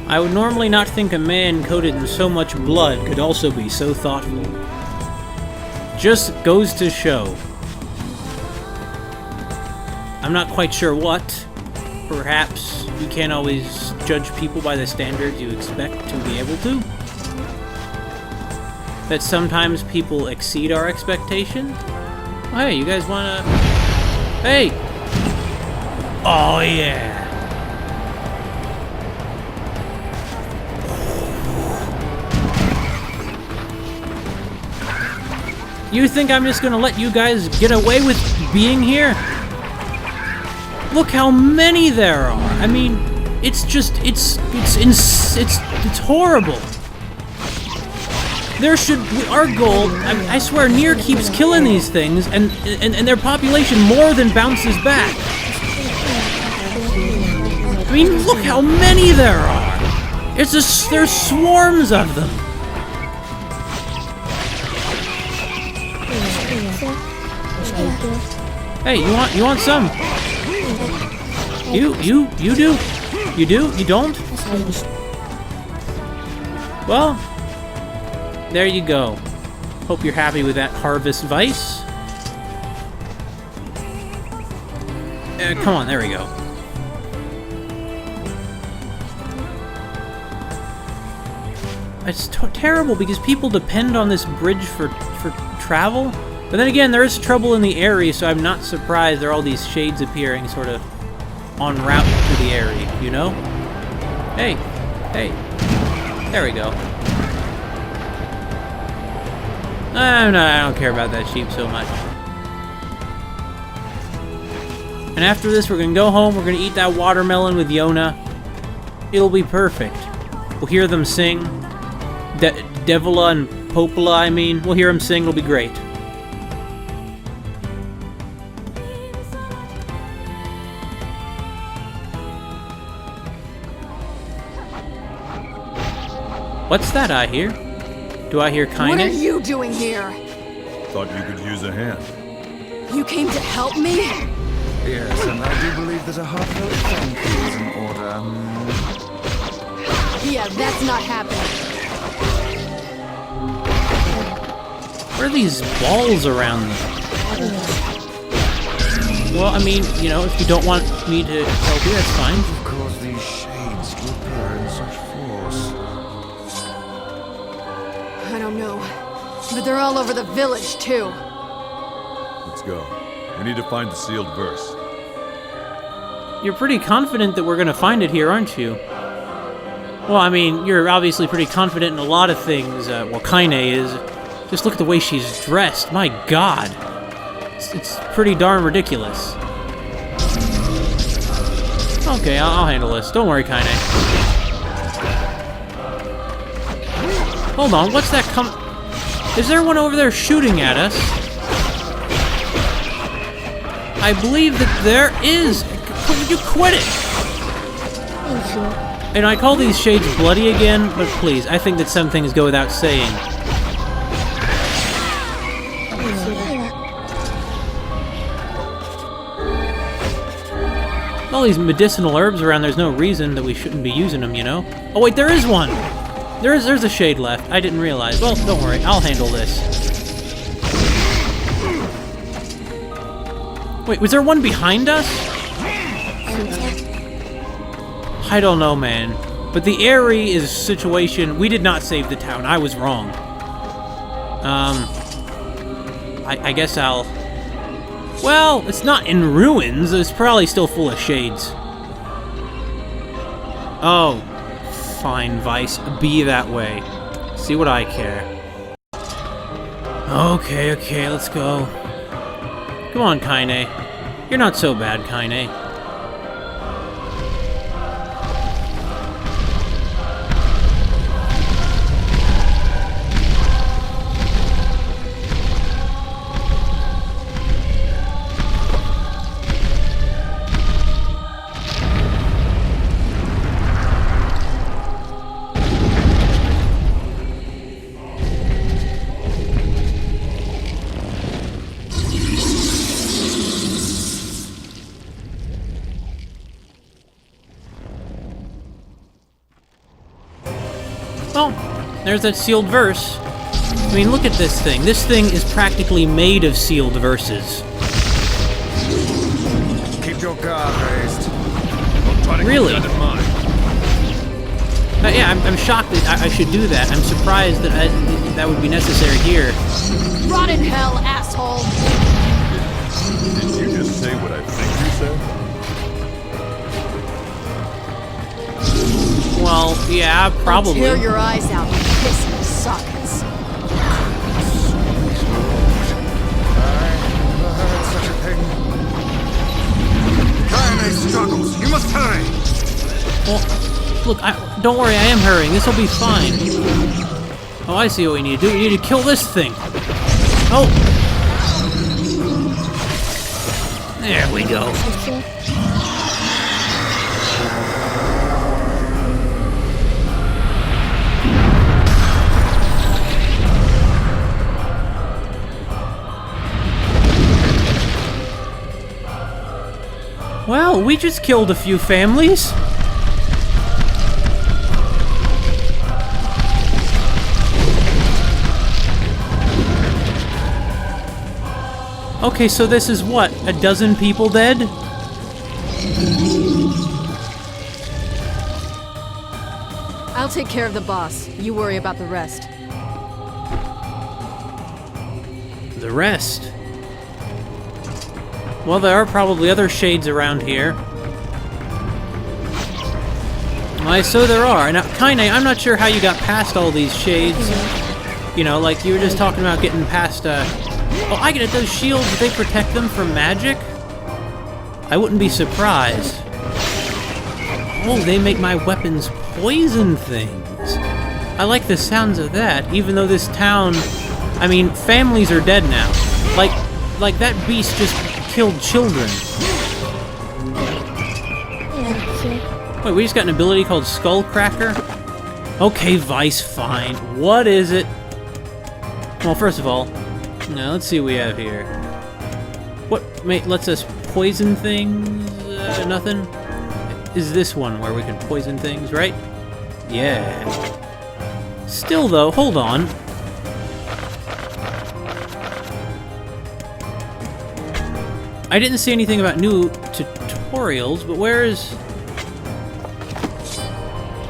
I would normally not think a man coated in so much blood could also be so thoughtful. Just goes to show. I'm not quite sure what. Perhaps you can't always judge people by the standards you expect to be able to. That sometimes people exceed our expectations. Oh, hey, you guys wanna... Hey! Oh, yeah! You think I'm just gonna let you guys get away with being here? Look how many there are! I mean, it's just, it's horrible! There should, our goal, I swear Nier keeps killing these things, and their population more than bounces back. I mean, look how many there are! There's swarms of them! Hey, you want some? You do? You do? You don't? Well, there you go. Hope you're happy with that Harvest Vice. Come on, there we go. It's terrible because people depend on this bridge for travel. But then again, there is trouble in the area, so I'm not surprised there are all these shades appearing sort of en route to the area, you know? Hey, hey, there we go. I don't care about that sheep so much. And after this, we're gonna go home, we're gonna eat that watermelon with Yona. It'll be perfect. We'll hear them sing. Devila and Popola, I mean. We'll hear them sing, it'll be great. What's that I hear? Do I hear Kainé? What are you doing here? Thought you could use a hand. You came to help me? Yes, and I do believe that a heartfelt thank you is in order. Yeah, that's not happening. Where are these balls around them? Well, I mean, you know, if you don't want me to help you, that's fine. Of course, these shades to appear in such force. I don't know. But they're all over the village, too. Let's go. We need to find the sealed verse. You're pretty confident that we're gonna find it here, aren't you? Well, I mean, you're obviously pretty confident in a lot of things. Well, Kainé is. Just look at the way she's dressed. My God. It's pretty darn ridiculous. Okay, I'll handle this. Don't worry, Kainé. Hold on, what's that Is there one over there shooting at us? I believe that there is. Would you quit it? And I call these shades bloody again, but please, I think that some things go without saying. All these medicinal herbs around, there's no reason that we shouldn't be using them, you know? Oh wait, there is one! There's a shade left. I didn't realize. Well, don't worry, I'll handle this. Wait, was there one behind us? I don't know, man. But the Aerie is a situation... We did not save the town. I was wrong. I guess I'll... Well, it's not in ruins. It's probably still full of shades. Oh. Fine, Vice. Be that way. See what I care. Okay, let's go. Come on, Kainé. You're not so bad, Kainé. Oh, there's that sealed verse. I mean, look at this thing. This thing is practically made of sealed verses. Keep your guard raised. Don't try to Really? keep that in mind. Yeah, I'm shocked that I should do that. I'm surprised that that would be necessary here. Rot in hell, asshole! Did you just say what I think you said? Well, yeah, probably. Tear your eyes out and piss in the sockets. I never heard such a thing. Kainé struggles. You must hurry. Well, look, don't worry, I am hurrying. This will be fine. Oh, I see what we need to do. We need to kill this thing. Oh! There we go. Well, we just killed a few families. Okay, so this is what? A dozen people dead? I'll take care of the boss. You worry about the rest. The rest? Well, there are probably other shades around here. Why, so there are. Now, Kainé, I'm not sure how you got past all these shades. You know, like you were just talking about getting past, Oh, I get it. Those shields, do they protect them from magic? I wouldn't be surprised. Oh, they make my weapons poison things. I like the sounds of that, even though this town... I mean, families are dead now. Like that beast just killed children. Wait, we just got an ability called Skullcracker? Okay, Vice, fine. What is it? Well, first of all, now let's see what we have here. What lets us poison things? Nothing? Is this one where we can poison things, right? Yeah. Still though, hold on. I didn't see anything about new tutorials, but where is...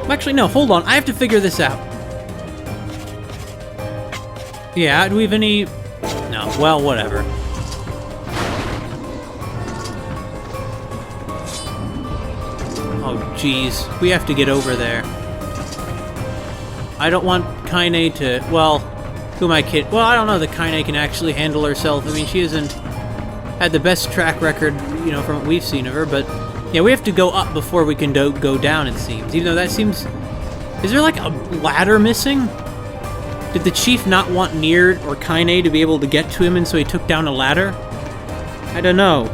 Actually, no, hold on. I have to figure this out. Yeah, do we have any... No, well, whatever. Oh, jeez. We have to get over there. I don't want Kainé to... Well, who am I kidding? Well, I don't know that Kainé can actually handle herself. I mean, she isn't... had the best track record, you know, from what we've seen of her, but yeah, we have to go up before we can go down, it seems. Even though that seems... Is there like a ladder missing? Did the chief not want Nier or Kainé to be able to get to him, and so he took down a ladder? I don't know.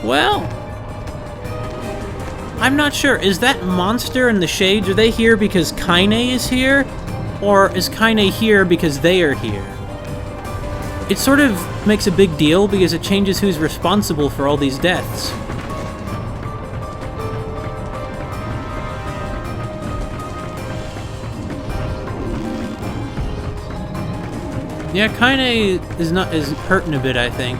Well... I'm not sure. Is that monster and the shades, are they here because Kainé is here? Or is Kainé here because they are here? It sort of makes a big deal because it changes who's responsible for all these deaths. Yeah, Kainé is hurting a bit, I think.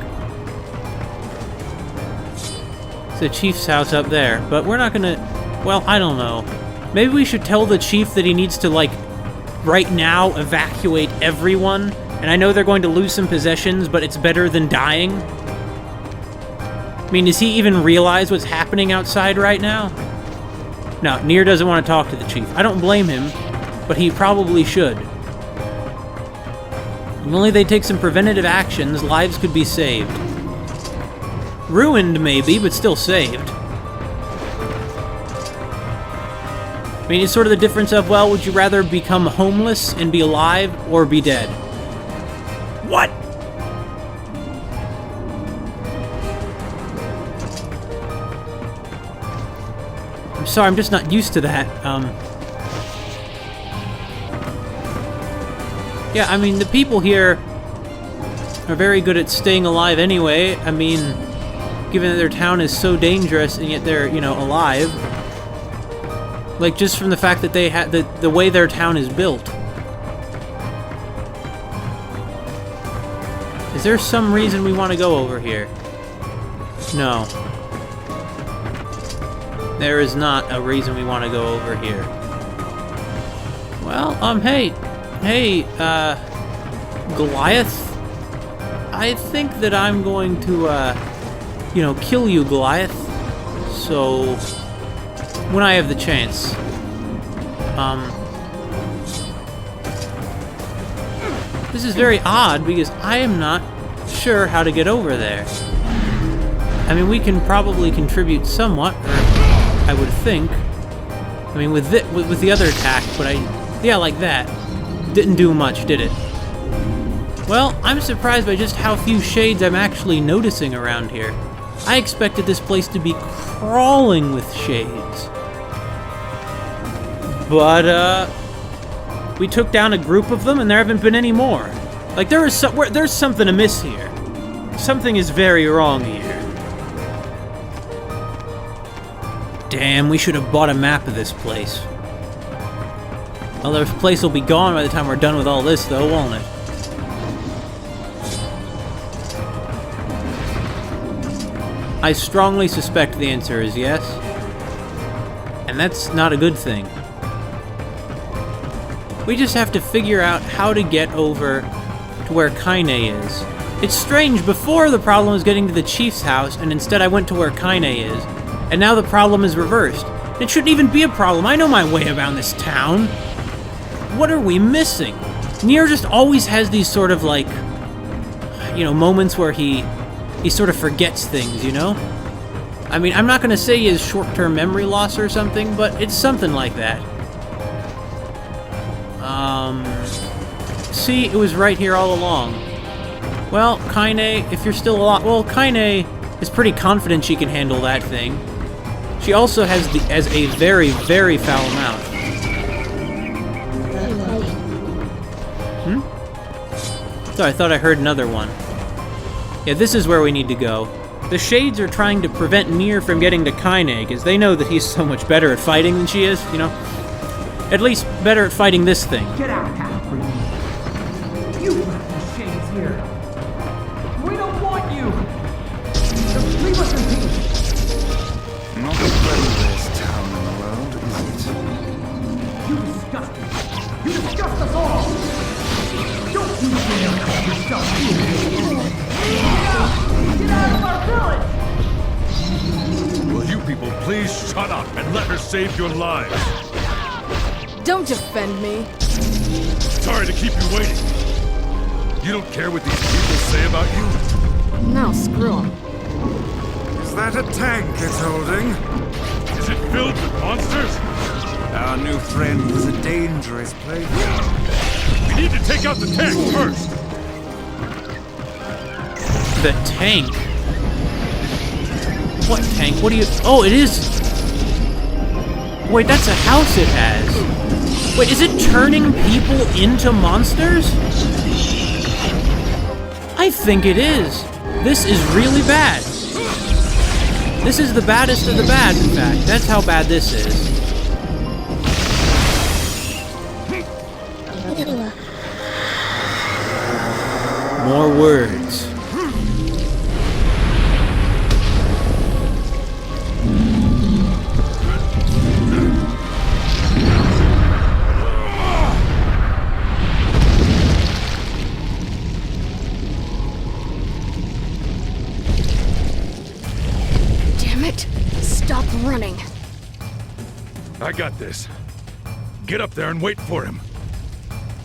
It's the chief's house up there, but we're not gonna... Well, I don't know. Maybe we should tell the chief that he needs to, like, right now evacuate everyone. And I know they're going to lose some possessions, but it's better than dying. I mean, does he even realize what's happening outside right now? No, Nier doesn't want to talk to the chief. I don't blame him, but he probably should. If only they take some preventative actions, lives could be saved. Ruined, maybe, but still saved. I mean, it's sort of the difference of, well, would you rather become homeless and be alive, or be dead? What? I'm sorry, I'm just not used to that. Yeah, I mean, the people here are very good at staying alive anyway. I mean, given that their town is so dangerous and yet they're, you know, alive. Like, just from the fact that they had the way their town is built. Is there some reason we want to go over here? No. There is not a reason we want to go over here. Well, hey, Goliath? I think that I'm going to, you know, kill you, Goliath. So, when I have the chance. This is very odd because I am not sure how to get over there. I mean, we can probably contribute somewhat, or I would think. I mean, with the other attack, but yeah, like that. Didn't do much, did it? Well, I'm surprised by just how few shades I'm actually noticing around here. I expected this place to be crawling with shades. But, we took down a group of them and there haven't been any more. Like, there's something amiss here. Something is very wrong here. Damn, we should have bought a map of this place. Well, this place will be gone by the time we're done with all this, though, won't it? I strongly suspect the answer is yes. And that's not a good thing. We just have to figure out how to get over to where Kainé is. It's strange, before the problem was getting to the chief's house, and instead I went to where Kainé is, and now the problem is reversed. It shouldn't even be a problem. I know my way around this town. What are we missing? Nier just always has these sort of, like, you know, moments where he sort of forgets things, you know? I mean, I'm not gonna say he has short-term memory loss or something, but it's something like that. See, it was right here all along. Well, Kainé, if you're still alive... Well, Kainé is pretty confident she can handle that thing. She also has a very, very foul mouth. So I thought I heard another one. Yeah, this is where we need to go. The Shades are trying to prevent Nier from getting to Kainé, because they know that he's so much better at fighting than she is, you know? At least better at fighting this thing. Get out, half-breed. You left the Shades here. We don't want you. Just leave us in peace. Not the friendliest town in the world, is it? You disgust me. You disgust us all. Don't you dare help yourself here. Get out of our village! Will you people please shut up and let her save your lives? Don't defend me. Sorry to keep you waiting. You don't care what these people say about you? No, screw him. Is that a tank it's holding? Is it filled with monsters? Our new friend is a dangerous playground. We need to take out the tank first. The tank? What tank? What do you... Oh, it is... Wait, that's a house it has. Wait, is it turning people into monsters? I think it is. This is really bad. This is the baddest of the bad, in fact. That's how bad this is. More words. Damn it! Stop running. I got this. Get up there and wait for him.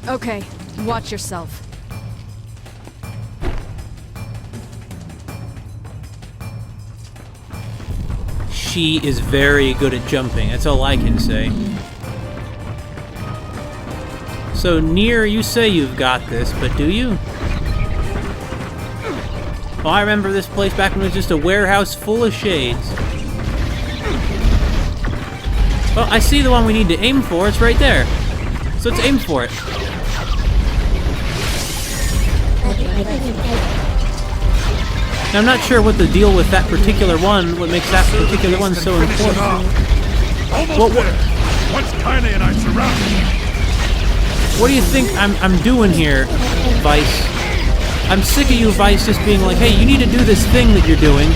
Okay, watch yourself. She is very good at jumping, that's all I can say. So, Nier, you say you've got this, but do you? Oh, I remember this place back when it was just a warehouse full of shades. Oh, I see the one we need to aim for, it's right there. So let's aim for it. Now, I'm not sure what the deal with that particular one, what makes that particular one so important. Almost there. Once Kainé and I surround him. What do you think I'm doing here, Vice? I'm sick of you, Vice, just being like, hey, you need to do this thing that you're doing.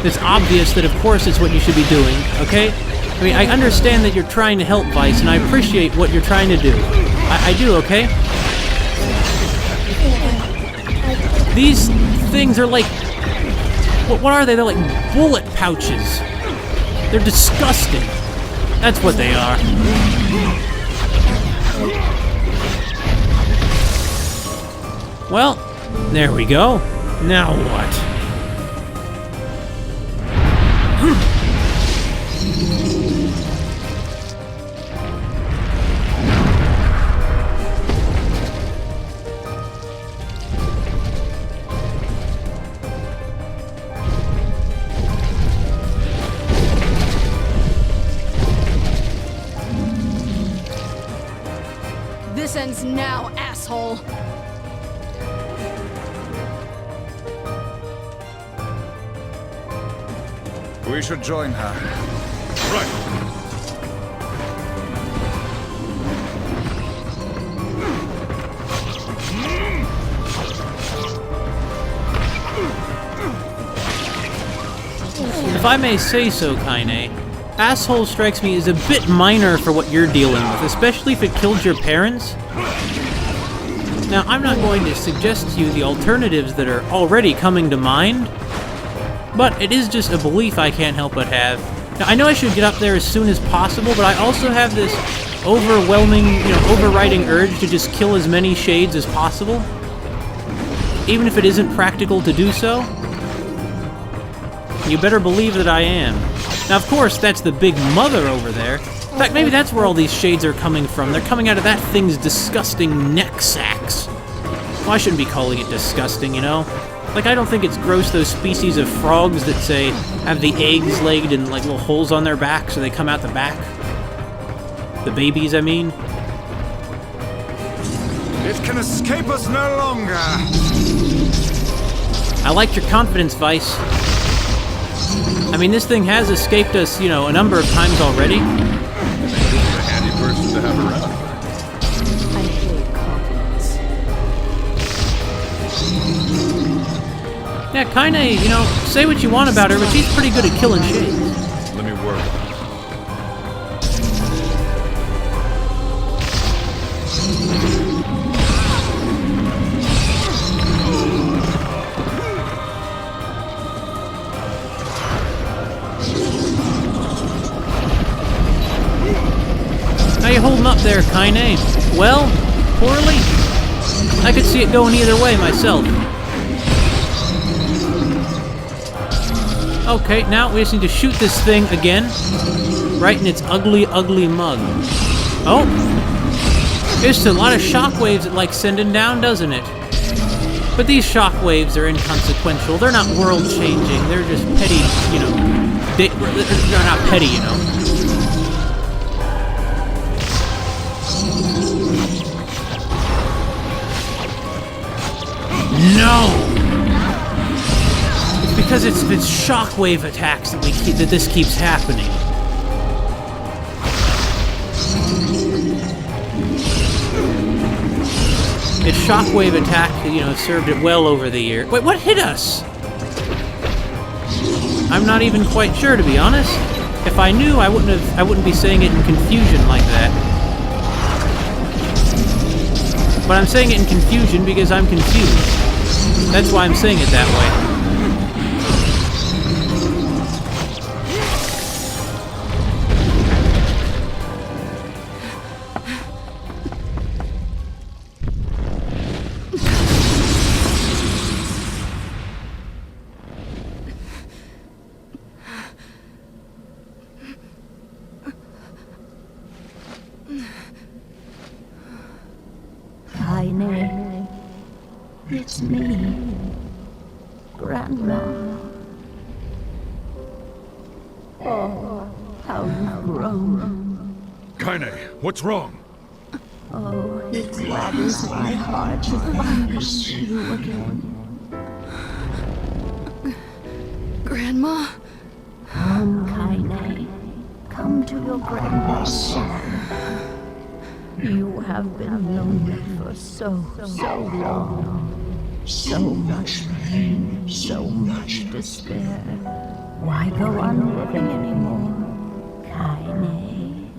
It's obvious that, of course, it's what you should be doing, okay? I mean, I understand that you're trying to help, Vice, and I appreciate what you're trying to do. I do, okay? These things are like... What are they? They're like bullet pouches. They're disgusting. That's what they are. Well, there we go. Now what? This ends now, asshole! We should join her. Right. If I may say so, Kainé, asshole strikes me as a bit minor for what you're dealing with, especially if it killed your parents. Now, I'm not going to suggest to you the alternatives that are already coming to mind, but it is just a belief I can't help but have. Now, I know I should get up there as soon as possible, but I also have this overwhelming, overriding urge to just kill as many shades as possible, even if it isn't practical to do so. You better believe that I am. Now, of course, that's the big mother over there. In fact, maybe that's where all these shades are coming from. They're coming out of that thing's disgusting neck sacs. Well, I shouldn't be calling it disgusting, you know? Like, I don't think it's gross, those species of frogs that, say, have the eggs laid in, like, little holes on their back so they come out the back. The babies, I mean. It can escape us no longer. I liked your confidence, Vice. I mean, this thing has escaped us, a number of times already. This is a handy person to have around. I hate compliments. Yeah, Kainé, say what you want about her, but she's pretty good at killing shades. Let me work. How you holding up there, Kainé? Well? Poorly? I could see it going either way myself. Okay, now we just need to shoot this thing again. Right in its ugly, ugly mug. Oh! It's a lot of shockwaves it likes sending down, doesn't it? But these shockwaves are inconsequential. They're not world-changing. They're just petty, you know. They're not petty, you know. No! It's because it's shockwave attacks that this keeps happening. Its shockwave attack, you know, served it well over the year. Wait, what hit us? I'm not even quite sure, to be honest. If I knew, I wouldn't be saying it in confusion like that. But I'm saying it in confusion because I'm confused. That's why I'm saying it that way. Kainé, it's me, Grandma. Oh, how you've grown. Kainé, what's wrong? Oh, it gladdens my heart to finally see you again. Grandma? Come, Kainé. Come to your grandma's side. You have been lonely for so long. So much pain, so much despair. Why go on living anymore, Kainé?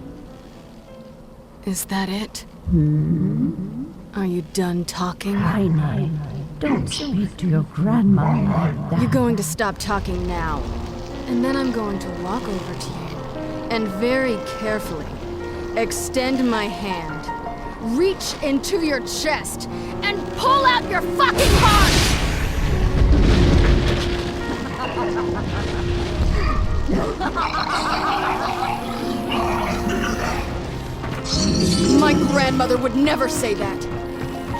Is that it? Hmm? Are you done talking? Kainé, don't speak to your grandma like that. You're going to stop talking now. And then I'm going to walk over to you and very carefully extend my hand, reach into your chest, and pull out your fucking heart! My grandmother would never say that.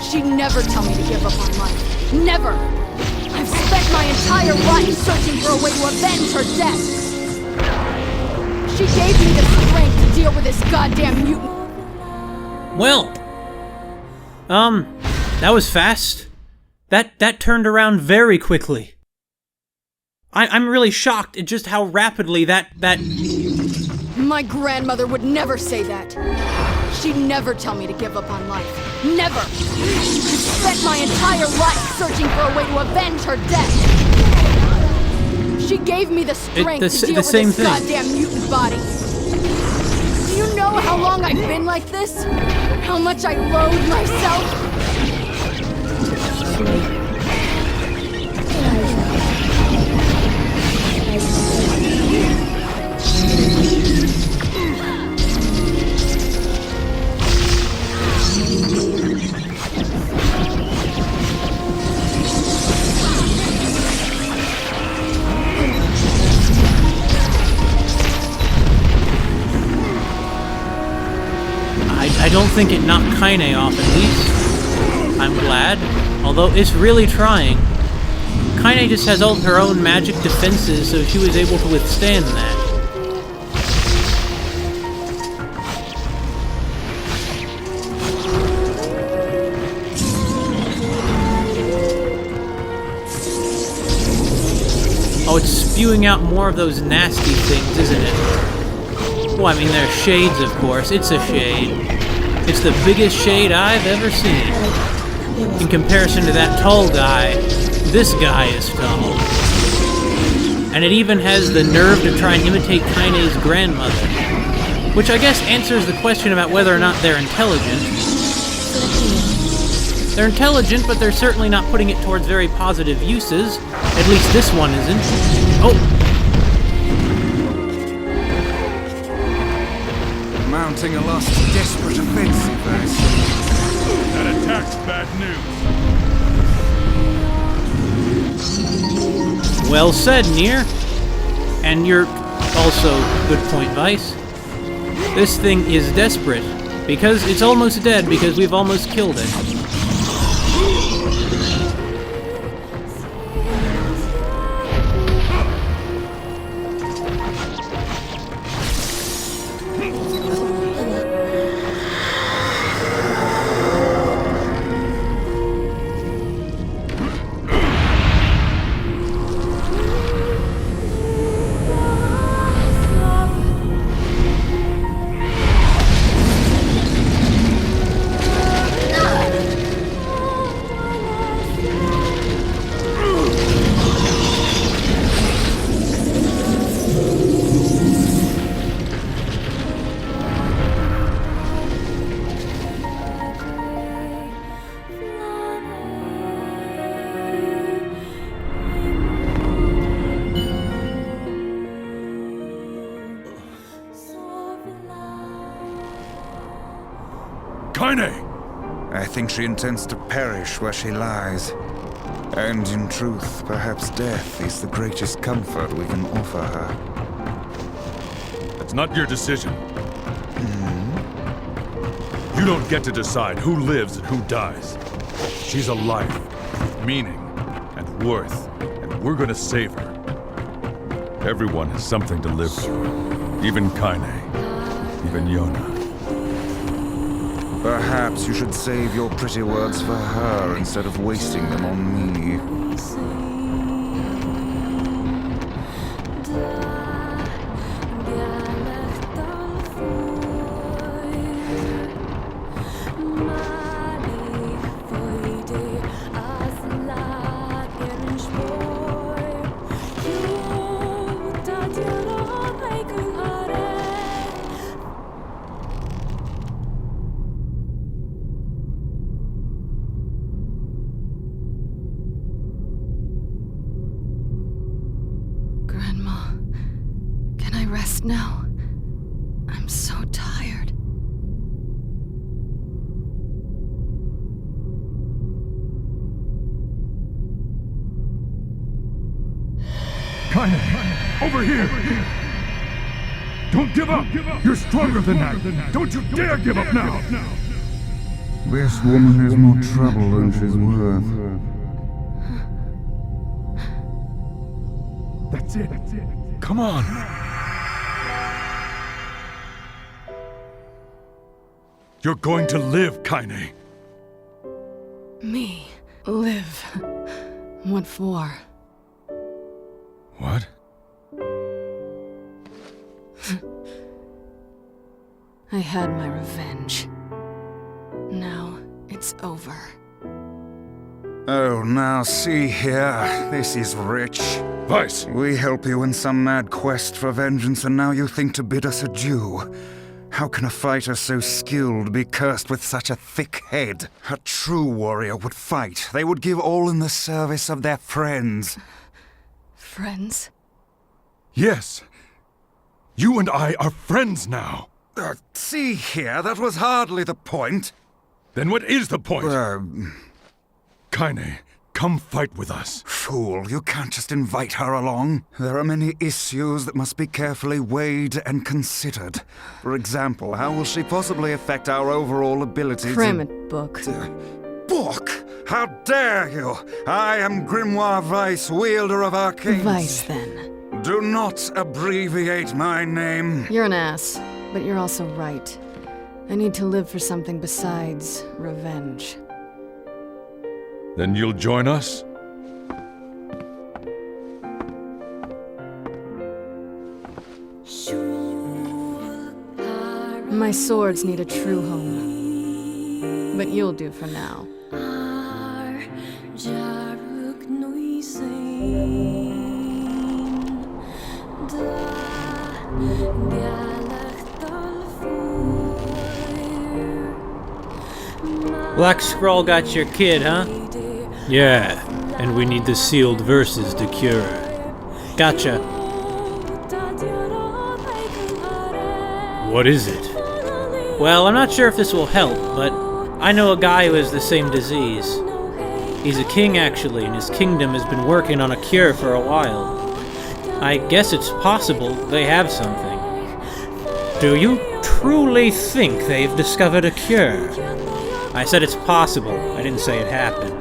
She'd never tell me to give up on life. Never! I've spent my entire life searching for a way to avenge her death. She gave me the strength to deal with this goddamn mutant. Well, that was fast. That turned around very quickly. I'm really shocked at just how rapidly that... My grandmother would never say that. She'd never tell me to give up on life. Never! I've spent my entire life searching for a way to avenge her death. She gave me the strength to deal with this goddamn mutant body. Do you know how long I've been like this? How much I loathe myself? I don't think it knocked Kainé off, at least. I'm glad. Although it's really trying. Kainé just has all of her own magic defenses, so she was able to withstand that. Oh, it's spewing out more of those nasty things, isn't it? Well, I mean, they're shades, of course. It's a shade. It's the biggest shade I've ever seen. In comparison to that tall guy, this guy is tall. And it even has the nerve to try and imitate Kainé's grandmother. Which I guess answers the question about whether or not they're intelligent. They're intelligent, but they're certainly not putting it towards very positive uses. At least this one isn't. Oh! Mounting a last desperate offensive, I see. That attack's bad news. Well said, Nier. And you're also, good point, Vice. This thing is desperate, because it's almost dead, because we've almost killed it. Kainé! I think she intends to perish where she lies. And in truth, perhaps death is the greatest comfort we can offer her. It's not your decision. You don't get to decide who lives and who dies. She's a life, with meaning and worth, and we're gonna save her. Everyone has something to live for. Even Kainé. Even Yona. Perhaps you should save your pretty words for her instead of wasting them on me. Grandma, can I rest now? I'm so tired. Kainé! Over here! Don't give up! You're stronger than that! Don't you dare give up now! This woman has more trouble than she's worth. That's it. Come on! You're going to live, Kainé! Me? Live? What for? What? I had my revenge. Now it's over. Oh, now see here. This is rich. Vice! We help you in some mad quest for vengeance, and now you think to bid us adieu. How can a fighter so skilled be cursed with such a thick head? A true warrior would fight. They would give all in the service of their friends. Friends? Yes! You and I are friends now! See here, that was hardly the point. Then what is the point? Kainé, come fight with us. Fool, you can't just invite her along. There are many issues that must be carefully weighed and considered. For example, how will she possibly affect our overall ability Cram it, Book. Book? How dare you! I am Grimoire Vice, wielder of arcane. Vice, then. Do not abbreviate my name. You're an ass, but you're also right. I need to live for something besides revenge. Then you'll join us? My swords need a true home. But you'll do for now. Black Scroll got your kid, huh? Yeah, and we need the sealed verses to cure her. Gotcha. What is it? Well, I'm not sure if this will help, but I know a guy who has the same disease. He's a king, actually, and his kingdom has been working on a cure for a while. I guess it's possible they have something. Do you truly think they've discovered a cure? I said it's possible. I didn't say it happened.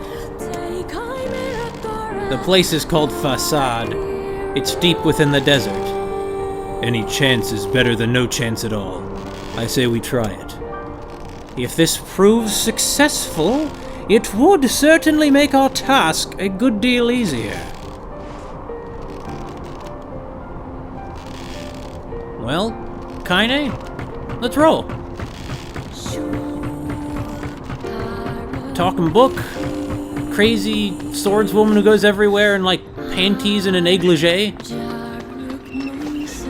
The place is called Facade. It's deep within the desert. Any chance is better than no chance at all. I say we try it. If this proves successful, it would certainly make our task a good deal easier. Well, Kainé, let's roll. Talking book, crazy swordswoman who goes everywhere in like panties and a negligee.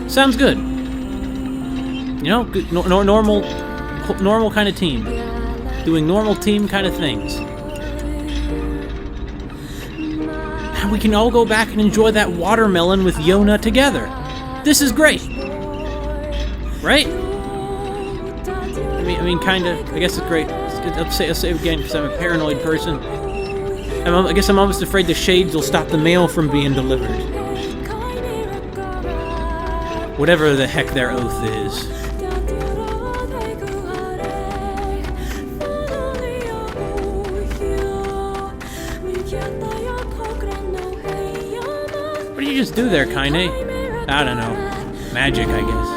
Sounds good. You know, good, normal kind of team. Doing normal team kind of things. And we can all go back and enjoy that watermelon with Yona together. This is great. Right? I mean, kind of. I guess it's great. I'll say it again because I'm a paranoid person. I guess I'm almost afraid the shades will stop the mail from being delivered. Whatever the heck their oath is. What did you just do there, Kainé? I don't know. Magic, I guess.